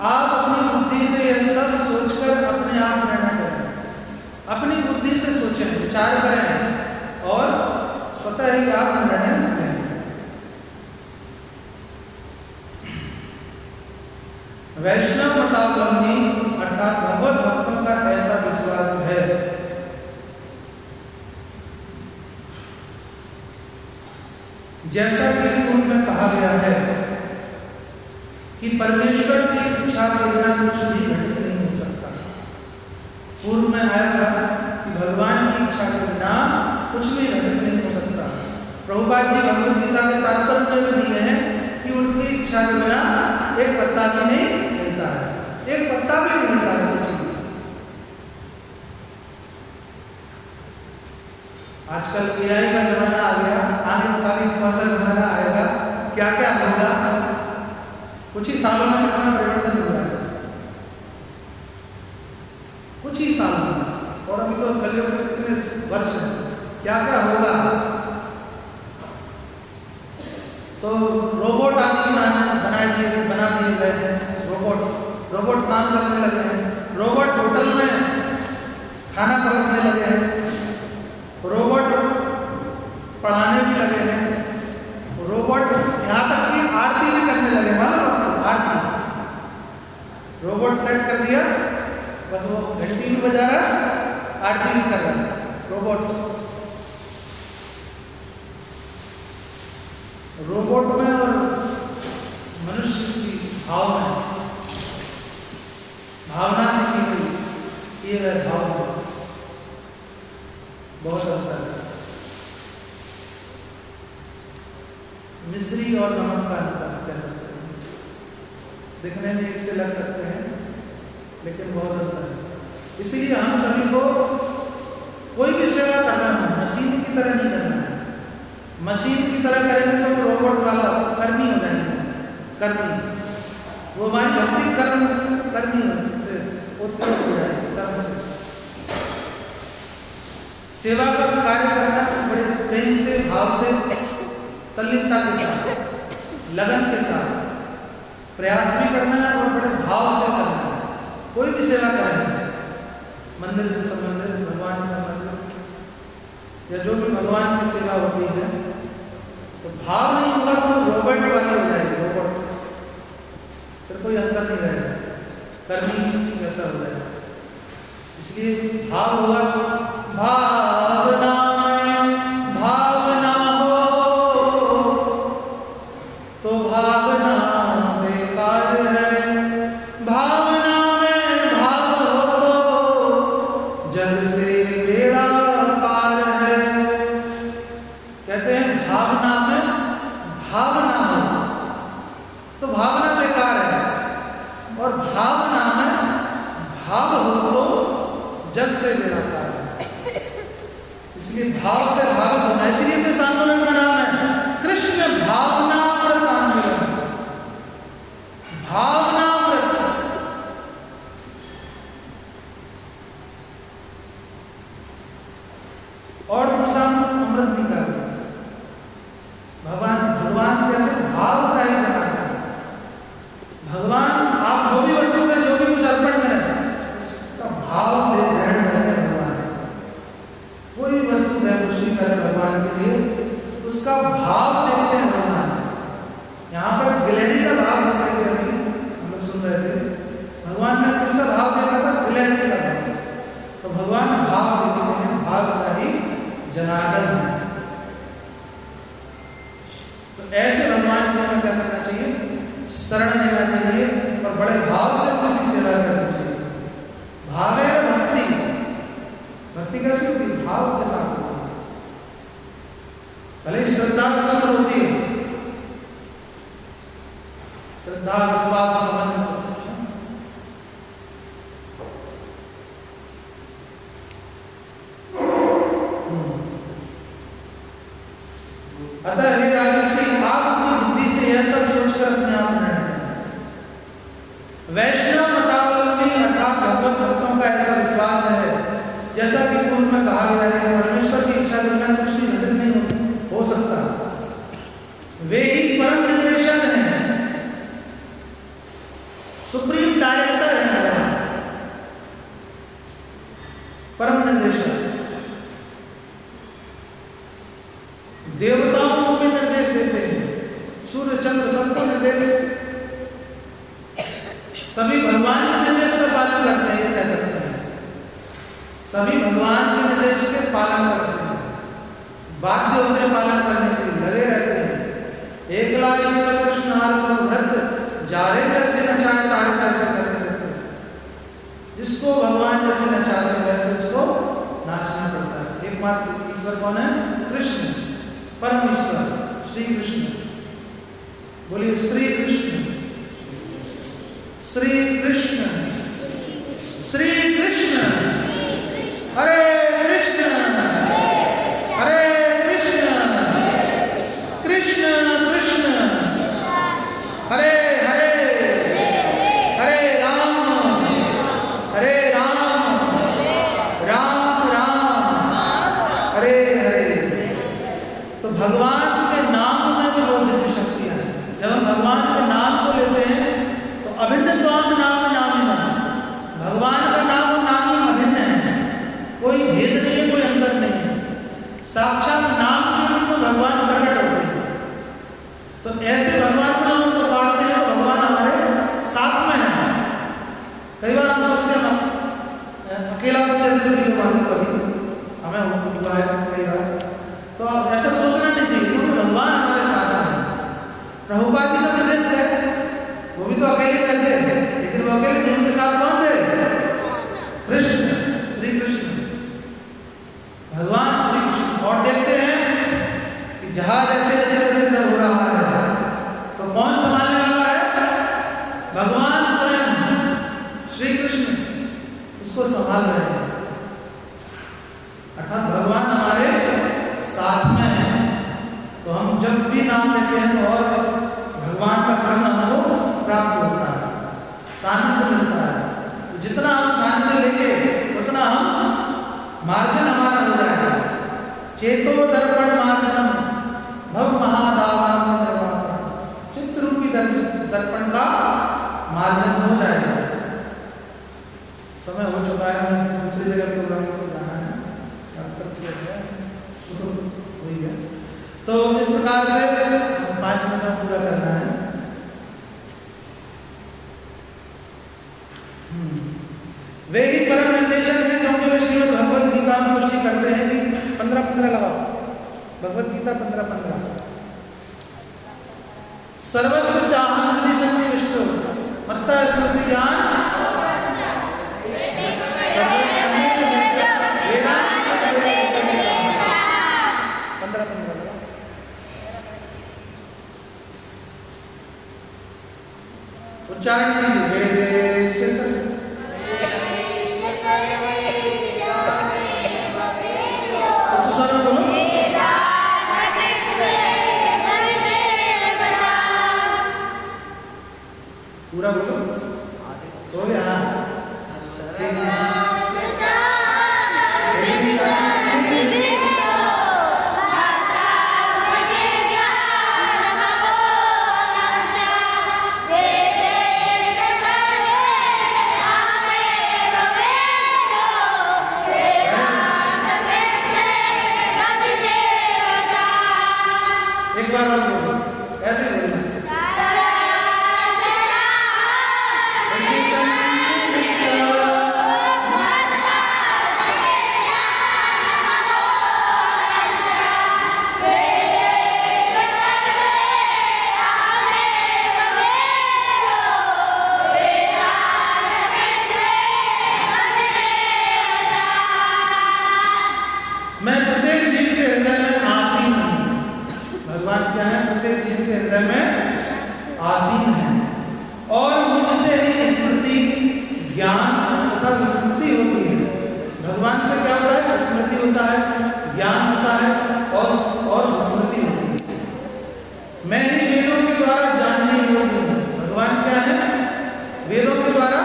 आप अपनी बुद्धि से यह सब सोचकर अपने आप निर्णय करें। अपनी बुद्धि से सोचें, विचार करें और स्वतः ही आप निर्णय करें। वैष्णव मतावलंबी अर्थात भगवत भक्तों का ऐसा विश्वास है जैसा कि पूर्व में कहा गया है कि परमेश्वर की इच्छा के बिना कुछ भी घटित नहीं हो सकता। पूर्व में आया था कि भगवान की इच्छा के बिना कुछ भी घटित नहीं हो सकता। प्रभुपाद जी भगवद गीता के तात्पर्य में भी दिए हैं कि उनकी इच्छा के बिना एक पत्ता भी नहीं हिलता है, एक पत्ता भी नहीं हिलता है। आजकल एआई का जमाना आ गया, आने वाली कौन सा जमाना आएगा, क्या क्या होगा, कुछ ही सालों में कितना परिवर्तन हुआ है, कुछ ही सालों में। और अभी तो कलयुग के कितने वर्ष हैं, क्या क्या होगा। तो रोबोट आदि बना दिए गए हैं। रोबोट काम करने लगे हैं। रोबोट होटल में खाना परोसने लगे हैं। रोबोट पढ़ाने भी लगे हैं। रोबोट यहाँ तक कि आरती भी करने लगे। मालूम आपको, आरती रोबोट सेट कर दिया, बस वो घंटी भी बजा रहा है, आरती भी कर रहा है रोबोट में और मनुष्य की भावना से किए गए भाव में बहुत अंतर है। मिश्री और नमक का अंतर कह सकते हैं। दिखने में एक से लग सकते हैं, लेकिन बहुत अंतर है। इसलिए हम सभी को कोई भी सेवा करना है, मशीन की तरह नहीं करना है। मशीन की तरह करेंगे तो रोबोट वाला कर्मी हो जाएंगे। कर्मी वो हमारी भक्ति कर्मी से उत्पन्न हो जाएगी। कर्म से सेवा का कार्य करना बड़े प्रेम से, भाव से, तल्लीनता के साथ, लगन के साथ प्रयास भी करना है और बड़े भाव से करना है। कोई भी सेवा करें, मंदिर से संबंधित, भगवान से संबंधित या जो भी भगवान की सेवा होती है, तो भाव नहीं होगा तो रोबोट वाली हो जाएगी। रोबोट फिर कोई अंतर नहीं रहेगा, कर्मी जैसा हो जाएगा। इसलिए भाव होगा तो भावना में भावना हो तो भावना बेकार है। भावना में भाव हो तो जग से बेड़ा पार है। कहते हैं भावना में भावना हो तो भावना बेकार है, और भावना में भाव हो तो जग से बेड़ा पार है। इसलिए भाव से भावित होना, इसलिए तो इस आंदोलन का नाम है कृष्ण भावनामृत आंदोलन। भावनामृत, और दूसरा अमृत निकाल, भगवान उसका भाव देखते हैं भगवान। यहाँ पर गिलहरी का भाव देखे थे, अभी हम लोग सुन रहे थे। भगवान ने किसका भाव देखा था? गिलहरी का भाव। तो भगवान भाव देखते हैं, भाव का ही जनार्दन है। तो ऐसे भगवान को हमें क्या करना चाहिए? शरण लेना चाहिए और बड़े भाव से उनकी सेवा करनी चाहिए। भावे भक्ति, भक्ति कैसे होती है? भाव के साथ होती है। भले श्रद्धा से शुरू होती है, श्रद्धा विश्वास समझ। अतः हे राजर्षि, आप अपनी बुद्धि से यह सब सोचकर अपने आप निर्णय करें। वैष्णव मतावलंबी अर्थात भगवत भक्तों का ऐसा विश्वास है, जैसा कि पूर्व में कहा गया है कि परमेश्वर की इच्छा के बिना कुछ भी घटित नहीं हो सकता। वे ही परम निर्देशक हैं, सुप्रीम डायरेक्टर है भगवान, परम निर्देशक। देवताओं को भी निर्देश देते हैं, सूर्य चंद्र सबको निर्देश, सभी भगवान के निर्देश का पालन करते हैं, ये कह सकते हैं। सभी भगवान के निर्देश के पालन करते हैं, बाध्य होते हैं पालन करने के लिए, लगे रहते हैं। एकला ईश्वर कृष्ण हार सर्वभृत, जारे जैसे नचाए तारे तैसे करने लगते हैं। जिसको भगवान जैसे नचाते हैं वैसे उसको नाचना पड़ता है। एकमात्र ईश्वर कौन है? कृष्ण, परमेश्वर श्री कृष्ण। बोलिए श्री कृष्ण, श्री कृष्ण, श्री कृष्ण, हरे कृष्ण, हरे कृष्ण, कृष्ण कृष्ण, हरे हरे, हरे राम, राम राम, हरे हरे। तो भगवान के नाम में भी बहुत दिव्य शक्तियां हैं। जब हम भगवान के नाम को लेते हैं तो अभिन्न त्वाम नाम नामिना, भगवान का नाम और नाम ही अभिन्न है, कोई भेद नहीं है, कोई अंतर नहीं है। साक्षात नाम के रूप में भगवान प्रकट होते हैं। तो ऐसे भगवान को हम पुकारते हैं तो भगवान हमारे साथ में है। कई बार हम सोचते हैं अकेला जैसे भगवान कभी हमें हुआ है कई बार, तो ऐसा सोचना नहीं चाहिए, क्योंकि भगवान हमारे साथ है। प्रभुपाद जी का निर्देश है, वो भी तो अकेले रहते हैं, लेकिन वो अकेले थे, उनके साथ कौन थे? कृष्ण, श्री कृष्ण, भगवान श्री कृष्ण। और देखते हैं कि जहां जैसे जैसे जैसे हो रहा है तो कौन संभालने वाला है? भगवान स्वयं श्री कृष्ण उसको संभाल रहे हैं। अर्थात भगवान हमारे साथ में है। तो हम जब भी नाम लेते हैं तो और भगवान का संग हमको प्राप्त होता है, सानिध्य मिलता है। तो जितना हम सानिध्य लेंगे उतना हम मार्जन हमारा हो जाएगा। चेतो दर्पण मार्जनम भव महादावान निर्वापन, चित्त रूपी दर्पण का मार्जन हो जाएगा। समय हो चुका है, हमें दूसरी जगह प्रोग्राम को जाना है, तो इस प्रकार से 5 मिनट में पूरा करना है। वे ही परम निर्देशक हैं, क्योंकि वे श्रीमद् भगवद गीता में पुष्टि करते हैं कि 15-15 लगाओ, भगवद गीता 15-15। सर्वस्व चाहं हृदि सन्निविष्टो मत्तः स्मृति ज्ञान 15-15 उच्चारण कीजिए। वेदेश्य सर्व बोलो, पूरा बोलो, हो गया। एक बार और बोलो, ऐसे बोलना। मैं प्रत्येक जीव के हृदय में आसीन हूँ। भगवान क्या है? प्रत्येक जीव के हृदय में आसीन है और मुझसे ही स्मृति, ज्ञान तथा विस्मृति होती है। भगवान से क्या होता है? स्मृति होता है, ज्ञान होता है और विस्मृति होती है। मैं ही वेदों के द्वारा जानने योग्य हूँ। भगवान क्या है? वेदों के द्वारा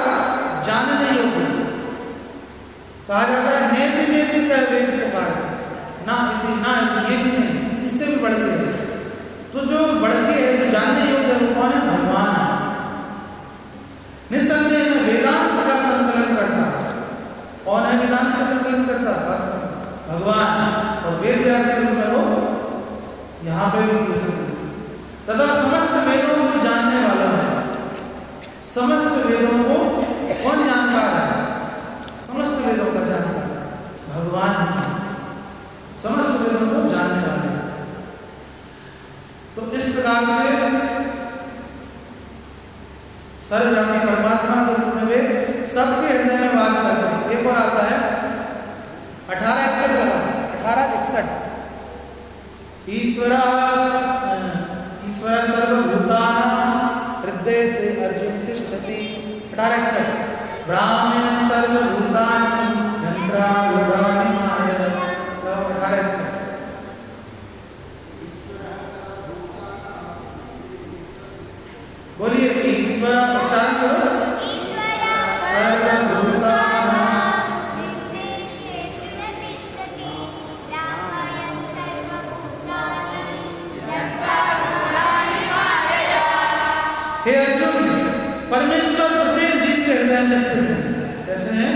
जानने योग्य। कहा जाता है नेति नेति का वेद पुकार, ना इति ना ये भी नहीं, इससे भी बढ़ के है। तो जो बढ़ के है, जो जानने योग्य है, कौन है? भगवान है। निस्संदेह में वेदांत का संकलन करता है। कौन है वेदांत का संकलन करता? वास्तव में भगवान। और वेद व्यास के रूप में वो यहाँ पे भी कह सकते हैं। तथा समस्त वेदों को जानने वाला है। समस्त वेदों को कौन जानता है? समस्त वेदों का जानकार भगवान है। समस्त वेदों को जानने वाले। तो इस प्रकार से सर्वव्यापी परमात्मा के रूप में वे सबके हृदय में वास करते हैं। एक और आता है 1861 ईश्वर सर्वभूतानां हृदय से अर्जुन तिष्ठति। 1861 ब्राह्मण सर्वभूतानि यन्त्रारूढानि माया। 1861 बोलिए ईश्वर, उच्चारण करो। हे अर्जुन, परमेश्वर प्रत्येक जीव के हृदय में स्थित है। कैसे हैं?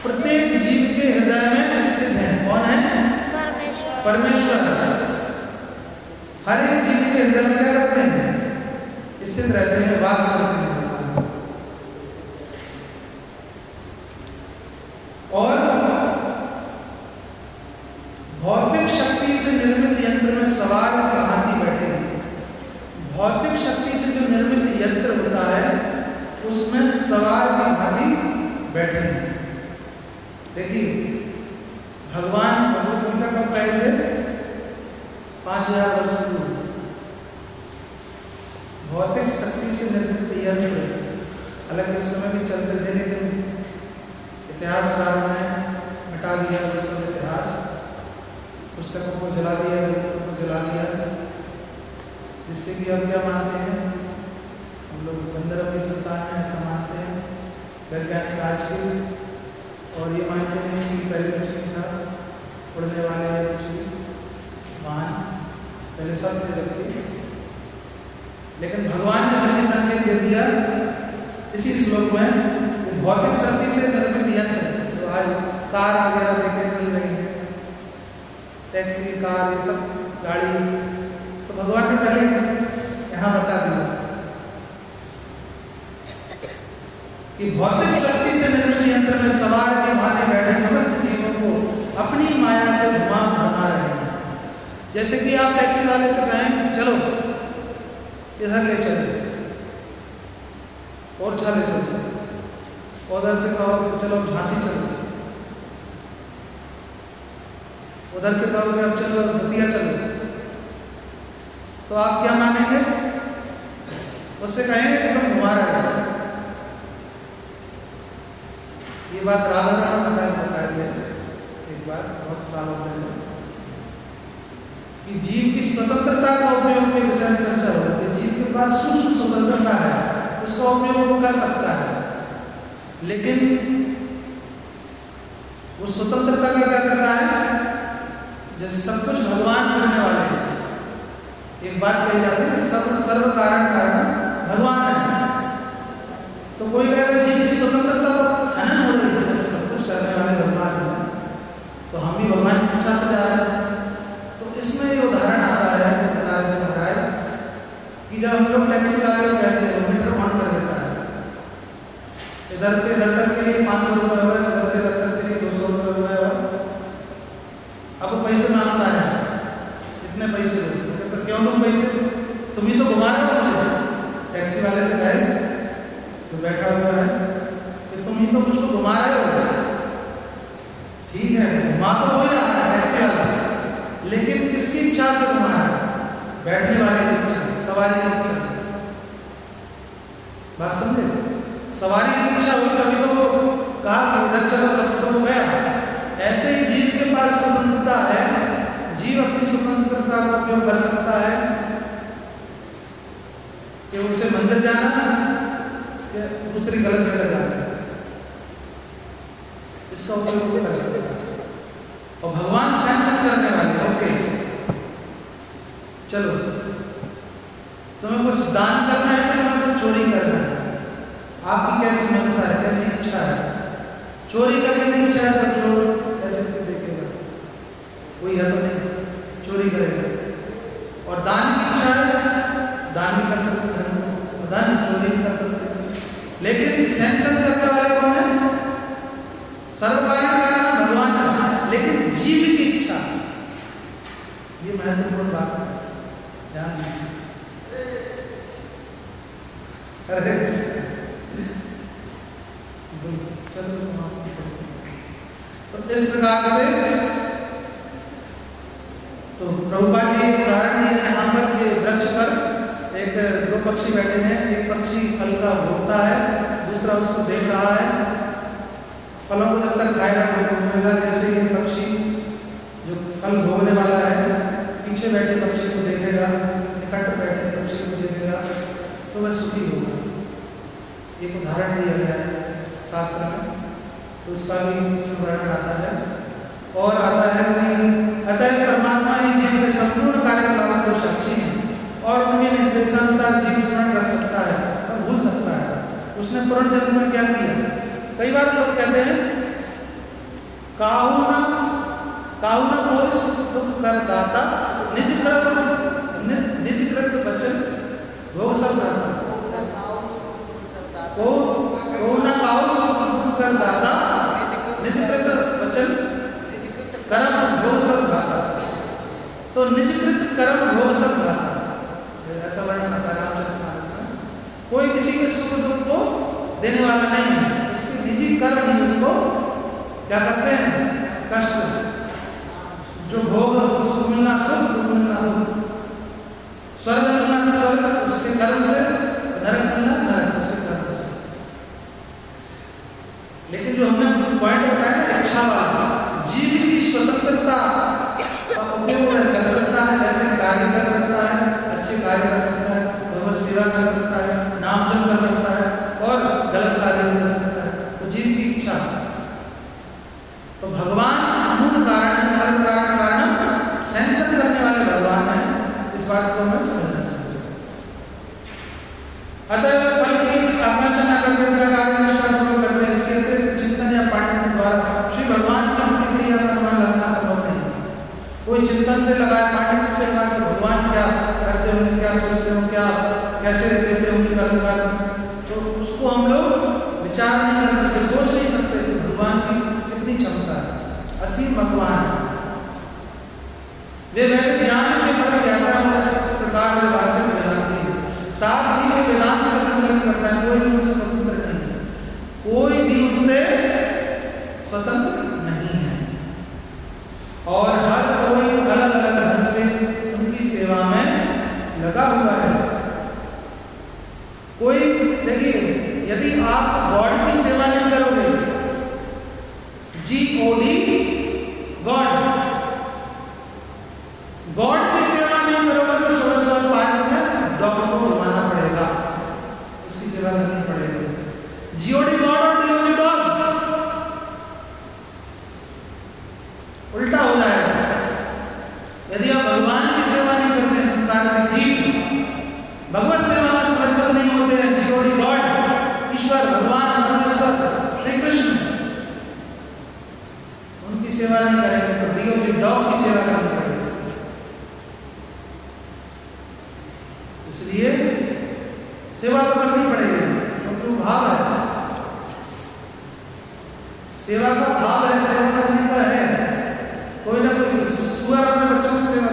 प्रत्येक जीव के हृदय में स्थित है। कौन है? परमेश्वर। हर एक जीव के हृदय में क्या करते हैं? स्थित रहते हैं, वास करते हैं। और भौतिक शक्ति से निर्मित यंत्र में सवार की भांति बैठे हैं। भौतिक शक्ति से जो निर्मित यंत्र होता है उसमें सवार की भांति बैठे हैं। देखिए भगवान भगवत गीता कब कहे थे? 5000 वर्ष पूर्व। भौतिक शक्ति से निर्मित यंत्र, हालांकि उस समय भी चलते थे, लेकिन इतिहासकारों ने मिटा दिया वो सब इतिहास, पुस्तकों को जला दिया, ग्रंथों को जला दिया, जिससे कि अब क्या मानते हैं हम लोग? बंदरों की संतान है, ऐसा मानते हैं वैज्ञानिक आज के। और ये मानते हैं कि पहले कुछ नहीं था, उड़ने वाले कुछ वाहन पहले सब थे जबकि। लेकिन भगवान ने हमें संकेत दे दिया इसी श्लोक में कि भौतिक शक्ति से निर्मित यंत्र, जो आज कार वगैरह देखने मिल रही है, टैक्सी, कार, ये सब गाड़ी, तो भगवान ने पहले यहाँ बता दिया कि भौतिक शक्ति से निर्मित यंत्र में सवार के भांति बैठे समस्त जीवों को अपनी माया से घुमा रहे हैं। जैसे कि आप टैक्सी वाले से कहें चलो इधर ले चलो और ले चलो, उधर से कहो चलो झांसी चलो, उधर से कहोगे अब चलो दतिया चलो, तो आप क्या मानेंगे? उससे कहेंगे कि तुम घुमा रहे हो। ये बात राधा राणा महाराज बताए थे एक बार बहुत सालों पहले कि जीव की स्वतंत्रता का उपयोग के विषय में चर्चा हो रही है। जीव के पास सूक्ष्म स्वतंत्रता है, उसका उपयोग वो कर सकता है, लेकिन वो स्वतंत्रता का क्या करता है? जैसे सब कुछ भगवान करने वाले हैं। एक बात कही जाती है सर्व कारण भगवान है। तो कोई कहेगा जीव की स्वतंत्रता तो हनन हो रही है, सब कुछ करने वाले भगवान है, तो हम भी भगवान की इच्छा से जा रहे हैं। तो इसमें ये उदाहरण आता है, बता हम लोग टैक्सी वाले को कहते हैं, वो मीटर ऑन कर देता है, इधर से इधर तक के लिए 500 रुपये हुए, इधर से इधर तक के लिए 200 रुपये हुए, और अब वो पैसे मांगता है, इतने पैसे दो। तो क्यों तुम पैसे, तुम ही तो घुमा रहे हो मुझे। टैक्सी वाले से कहे तो बैठा हुआ है कि तुम ही तो मुझको घुमा रहे हो। ठीक है, घुमा तो हो ही रहा है टैक्सी वाला, लेकिन किसकी इच्छा से घुमा रहा है? बैठने वाले की इच्छा, सवारी की इच्छा। बात समझे? सवारी की इच्छा हुई तभी तो वो कहा कि इधर चलो, तब तो वो गया। ऐसे ही जीव के पास स्वतंत्रता है, जीव अपनी स्वतंत्रता का उपयोग कर सकता है कि उसे मंदिर जाना या दूसरी गलत जगह जाना, इसका उपयोग वो कर सकता है। और भगवान सैंक्शन करने वाले, ओके चलो तुम्हें कुछ दान करना है कि तुम्हें कुछ चोरी करना है, आपकी कैसी मनसा है, कैसी इच्छा है। चोरी करने की इच्छा है तो चोर कैसे देखेगा, कोई है तो नहीं, चोरी करेगा। और दान की इच्छा है, दान भी कर सकते हैं, दान चोरी भी कर सकते हैं। लेकिन सैंक्शन करने वाले कौन है? सर्वकारण कारण भगवान है, लेकिन जीव की इच्छा, ये महत्वपूर्ण बात है, ध्यान दीजिए। अरे चलो समाप्त करते हैं। तो इस प्रकार से तो प्रभुपाद जी एक उदाहरण दिए यहाँ पर कि वृक्ष पर एक दो पक्षी बैठे हैं, एक पक्षी फल का भोगता है, दूसरा उसको देख रहा है, फलों को जब तक खाएगा तो भोगेगा। जैसे ये पक्षी जो फल भोगने वाला है पीछे बैठे पक्षी को देखेगा, निकट बैठे पक्षी को देखेगा, तो वह सुखी होगा। एक उदाहरण दिया गया है शास्त्र में, तो उसका भी इसमें वर्णन आता है। और आता है कि अतः परमात्मा ही जीव के संपूर्ण कार्यकलापों को साक्षी है और उनके निर्देशानुसार जीव स्मरण रख सकता है और भूल सकता है उसने पूर्ण जन्म में क्या किया। कई बार लोग कहते हैं काहुना कोई सुख दुख कर दाता, निज कृत वचन वो सब दाता, को ना काहु सुख दुख कर दाता, निज कृत वचन कर्म भोग सब दाता। तो निजकृत कर्म भोग सब दाता, ऐसा वर्णन आता है रामचरितमानस में। कोई किसी के सुख दुख को देने वाला नहीं है, इसके निजी कर्म ही उसको क्या करते हैं, कष्ट। जो भोग सुख मिलना सुख, दुख मिलना दुख, स्वर्ग मिलना स्वर्ग उसके कर्म से, नरक मिलना नरक उसके कर्म से। लेकिन जो हमने पॉइंट बताया ना इच्छा वाला, जीव की स्वतंत्रता का उपयोग कर सकता है, वैसे कार्य कर सकता है, अच्छे कार्य कर सकता है, भगवत सेवा कर सकता है, नाम जप कर सकता है और गलत कार्य कर सकता है। तो जीव की इच्छा, तो भगवान मूल कारण है, सर्व कारण सैंक्शन करने वाले भगवान है, इस बात को हमें समझना चाहिए। अतः फल की आकांक्षा न करके क्या कार्य करते हैं, इसके अतिरिक्त चिंतन या पाठन के द्वारा श्री भगवान की प्रतिक्रिया का अनुमान लगाना संभव नहीं। कोई चिंतन से लगाए, पाठन से लगाए, भगवान क्या करते होंगे, क्या सोचते होंगे, क्या कैसे देते होंगे कर्म, तो उसको हम लोग विचार नहीं कर सकते, सोच नहीं सकते कि भगवान की कितनी क्षमता है, असीम भगवान है। वे वैदिक ज्ञान के परम ज्ञाता और इस प्रकार के वास्तविक वेदांती हैं। साथ ही वे वेदांत का संकलन करता है, कोई भी उनसे स्वतंत्र नहीं है, कोई भी उनसे स्वतंत्र नहीं है, और हर कोई अलग अलग ढंग से उनकी सेवा में लगा हुआ है। कोई देखिए, यदि आप गॉड की सेवा नहीं करोगे, GOD गॉड की सेवा नहीं करोगे तो 16 पार्क में डॉग को घुमाना पड़ेगा, उसकी सेवा करनी पड़ेगी। GOD गॉड और DOD डॉग उल्टा हो जाएगा। यदि आप भगवान की सेवा नहीं करते, संसार में जीव भगवत सेवा में समर्पित नहीं होते हैं, GOD गॉड ईश्वर भगवान परमेश्वर श्री कृष्ण, उनकी सेवा नहीं करेंगे तो DOD डॉग की सेवा करनी पड़ेगी। इसलिए सेवा तो करनी पड़ेगी क्योंकि वो भाव है, सेवा का भाव है, सेवा करने का है। कोई ना कोई सुअर अपने बच्चों की सेवा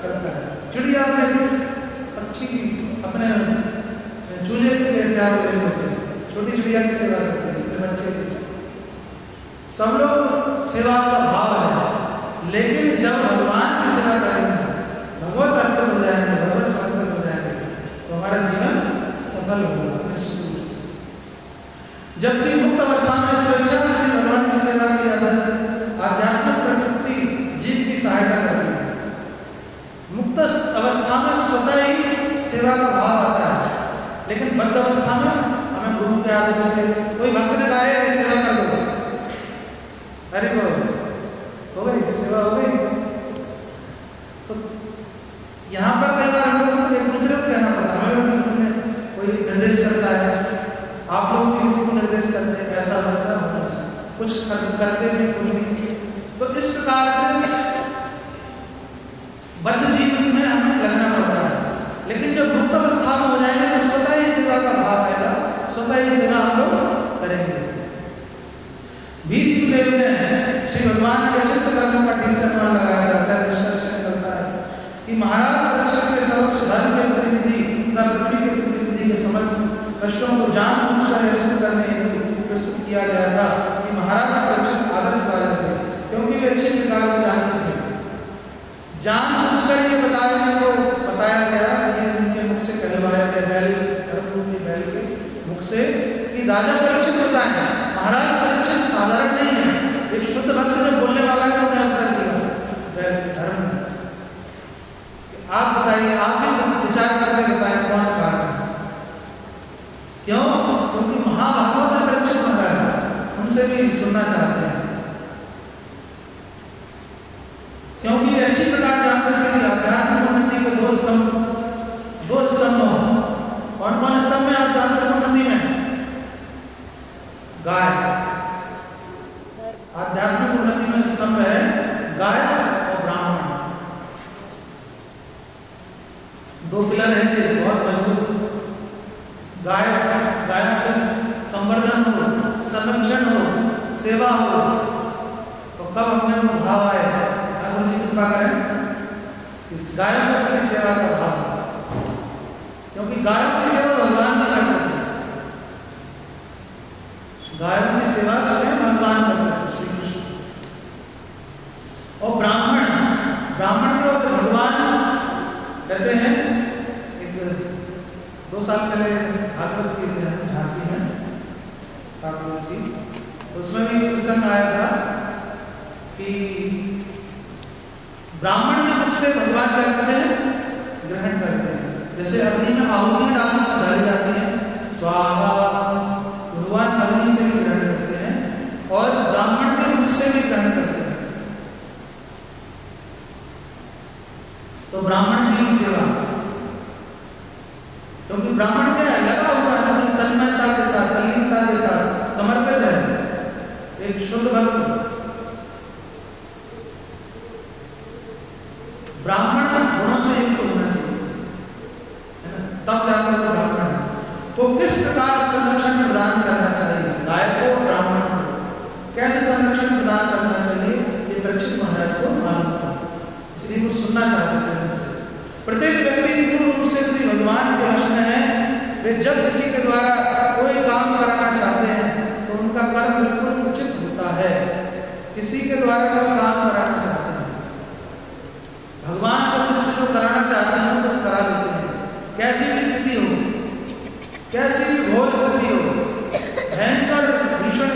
करता है, चिड़िया अपने पक्षी की, अपने चूजे के प्यार लेने से छोटी चिड़िया की सेवा करते हैं, अपने बच्चे की। सब लोग सेवा का भाव है, लेकिन जब भगवान की सेवा करेंगे, भगवत अर्पित हो जाएंगे, भगवत समर्पित हो जाएंगे, तो हमारा जीवन सफल होगा निश्चित रूप से। जबकि मुक्त अवस्था में स्वेच्छा से भगवान की सेवा की आध्यात्मिक प्रवृत्ति जीव की सहायता करती है। मुक्त अवस्था में स्वतः ही सेवा का भाव आता है, लेकिन बद्ध अवस्था में हमें गुरु के आदेश से, कोई भक्त ने कहा है सेवा कर दो, अरे हो गई सेवा हो गई। तो यहाँ पर कई बार हम लोग एक दूसरे को कहना पड़ता है, हमें सुनने कोई निर्देश करता है, आप लोग भी किसी को निर्देश करते हैं ऐसा वैसा होना चाहिए, कुछ करते भी कुछ भी। तो इस प्रकार से बद्ध जीवन में हमें लगना पड़ता है, लेकिन जब मुक्त अवस्था में हो जाएंगे तो स्वतः ही सेवा का भाव आएगा, स्वतः ही सेवा हम लोग करेंगे। भीष्म देव ने श्री भगवान के चित्त कर्म का ठीक से अनुमान लगाया जाता है, निष्कर्ष निकलता है कि महाराज परीक्षित के समक्ष धर्म के प्रतिनिधि तथा पृथ्वी के प्रतिनिधि के समक्ष कष्टों को जानबूझकर सिद्ध करने हेतु प्रस्तुत किया गया था कि महाराज परीक्षित आदर्श राजा थे, क्योंकि वे अच्छे प्रकार से जानते थे। जानबूझकर ये बताया गया, ये उनके मुख से कहलवाया गया, बैल धर्मरूपी बैल के मुख से, कि राजा परीक्षित होता है, महाराज परीक्षित साधारण नहीं है। एक शुद्ध भक्त जब बोलने वाला है तो उन्हें अवसर दिया धर्म में। आप बताइए, आप भी विचार करके बताएं कौन कारण है? क्यों? क्योंकि महाभागवत है परीक्षित महाराज, उनसे भी सुनना चाहते हैं, क्योंकि वे अच्छी प्रकार जानते थे कि आध्यात्मिक उन्नति के दो स्तंभ हो। कौन कौन स्तंभ है आध्यात्मिक उन्नति में? गाय, आध्यात्मिक उन्नति में स्तंभ है गाय और ब्राह्मण, दो पिलर है बहुत मजबूत। गाय का संवर्धन हो, संरक्षण हो, सेवा हो, तो कब हमें वो भाव आए, गुरु जी कृपा करें, गायों को अपनी सेवा का भाव, क्योंकि गायों की सेवा भगवान ने करते थे, गायों की सेवा स्वयं भगवान करते थे श्री कृष्ण। और ब्राह्मण के वक्त भगवान कहते हैं, एक 2 साल पहले भागवत की झांसी में सातवीं, उसमें भी प्रसंग आया था कि ब्राह्मण के मुख से भगवान क्या करते हैं, ग्रहण करते हैं। जैसे अग्नि में आहुति डाली जाती है, स्वाहा, भगवान अग्नि से भी ग्रहण करते हैं और ब्राह्मण के मुख से भी ग्रहण करते हैं। तो ब्राह्मण की सेवा, क्योंकि ब्राह्मण क्या है, लगा हुआ है अपनी तन्मयता के साथ, तल्लीनता के साथ समर्पित है, एक शुद्ध भक्त। ब्राह्मण गुणों से युक्त होना चाहिए, तब जाकर वो ब्राह्मण है। तो किस प्रकार संरक्षण प्रदान करना चाहिए गाय को, ब्राह्मण को, कैसे संरक्षण प्रदान करना चाहिए, ये परीक्षित महाराज को मालूम था, इसलिए वो सुनना चाहते थे। प्रत्येक व्यक्ति पूर्ण रूप से श्री भगवान के वश में है। वे जब किसी के द्वारा कोई काम कराना चाहते हैं तो उनका कर्म बिल्कुल उचित होता है। किसी के द्वारा कोई काम कराना चाहते हैं, भगवान को मुझसे जो कराना चाहते हैं वो करा लेते हैं, कैसी भी स्थिति हो, कैसी भी घोर स्थिति हो। भयंकर भीषण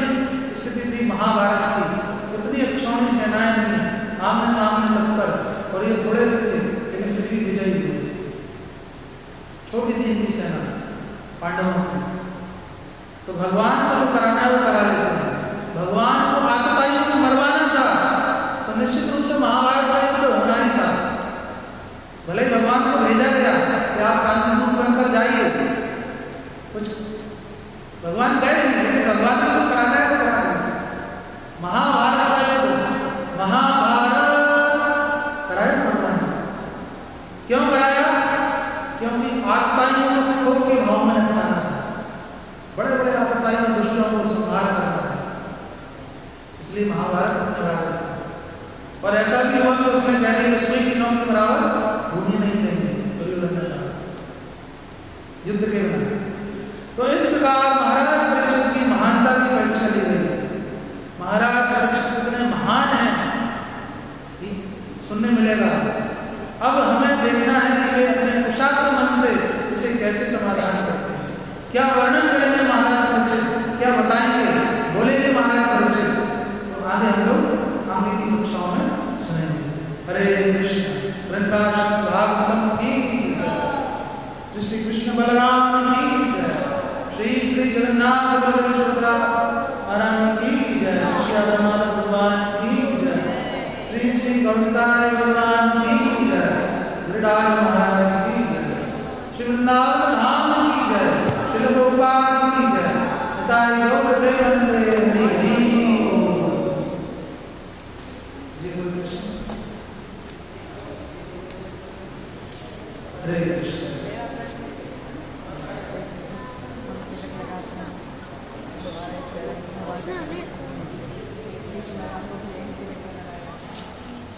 स्थिति थी महाभारत की, कितनी अक्षौणी सेनाएं थी आमने सामने तत्पर, और ये थोड़े से थे लेकिन फिर भी विजयी हुए। छोटी थी इनकी सेना पांडवों की, तो भगवान को जो कराना है वो करा लेते हैं। भगवान को आतताइयों को मरवाना था तो निश्चित रूप से महाभारत का युद्ध होना ही था। भले ही भगवान को भेजा गया कि आप शांतिदूत बनकर जाइए, कुछ भगवान गए नहीं, लेकिन भगवान को जो कराना है वो करा दिया। महाभारत का युद्ध, महाभारत कराया भगवान। क्यों कराया? क्योंकि आतताइयों को ठोक के भाव में निपटाना था, बड़े बड़े आतताइयों दुष्टों को संहार करना था, इसलिए महाभारत होने वाला था। और ऐसा भी हुआ कि उसने कह दिया सुई की नोक के बराबर भूमि नहीं देंगे युद्ध के बिना। तो इस प्रकार महाराज परीक्षित की महानता की परीक्षा ली गई। महाराज परीक्षित कितने महान हैं सुनने मिलेगा। अब हमें देखना है कि वे अपने कुशाग्र मन से इसे कैसे समाधान करते हैं, क्या वर्णन करेंगे महाराज परीक्षित, क्या बताएंगे, बोलेंगे महाराज परीक्षित। तो आगे हम लोग आगे की कक्षाओं में सुनेंगे। हरे कृष्ण। वृंदावन भागवतम की जय। श्री कृष्ण बलराम की जय। श्री श्री जगन्नाथ बलदेव सुभद्रा महारानी की जय। श्री माधव भगवान की जय। श्री श्री गौरताय भगवान की जय। गिरिराज महाराज की जय। श्री वृंदावन धाम की जय। श्री गोपाल की जय। पिताई गौर प्रेमानंदे हरि बोल। जय बोल कृष्ण। हरे कृष्ण। Krishna.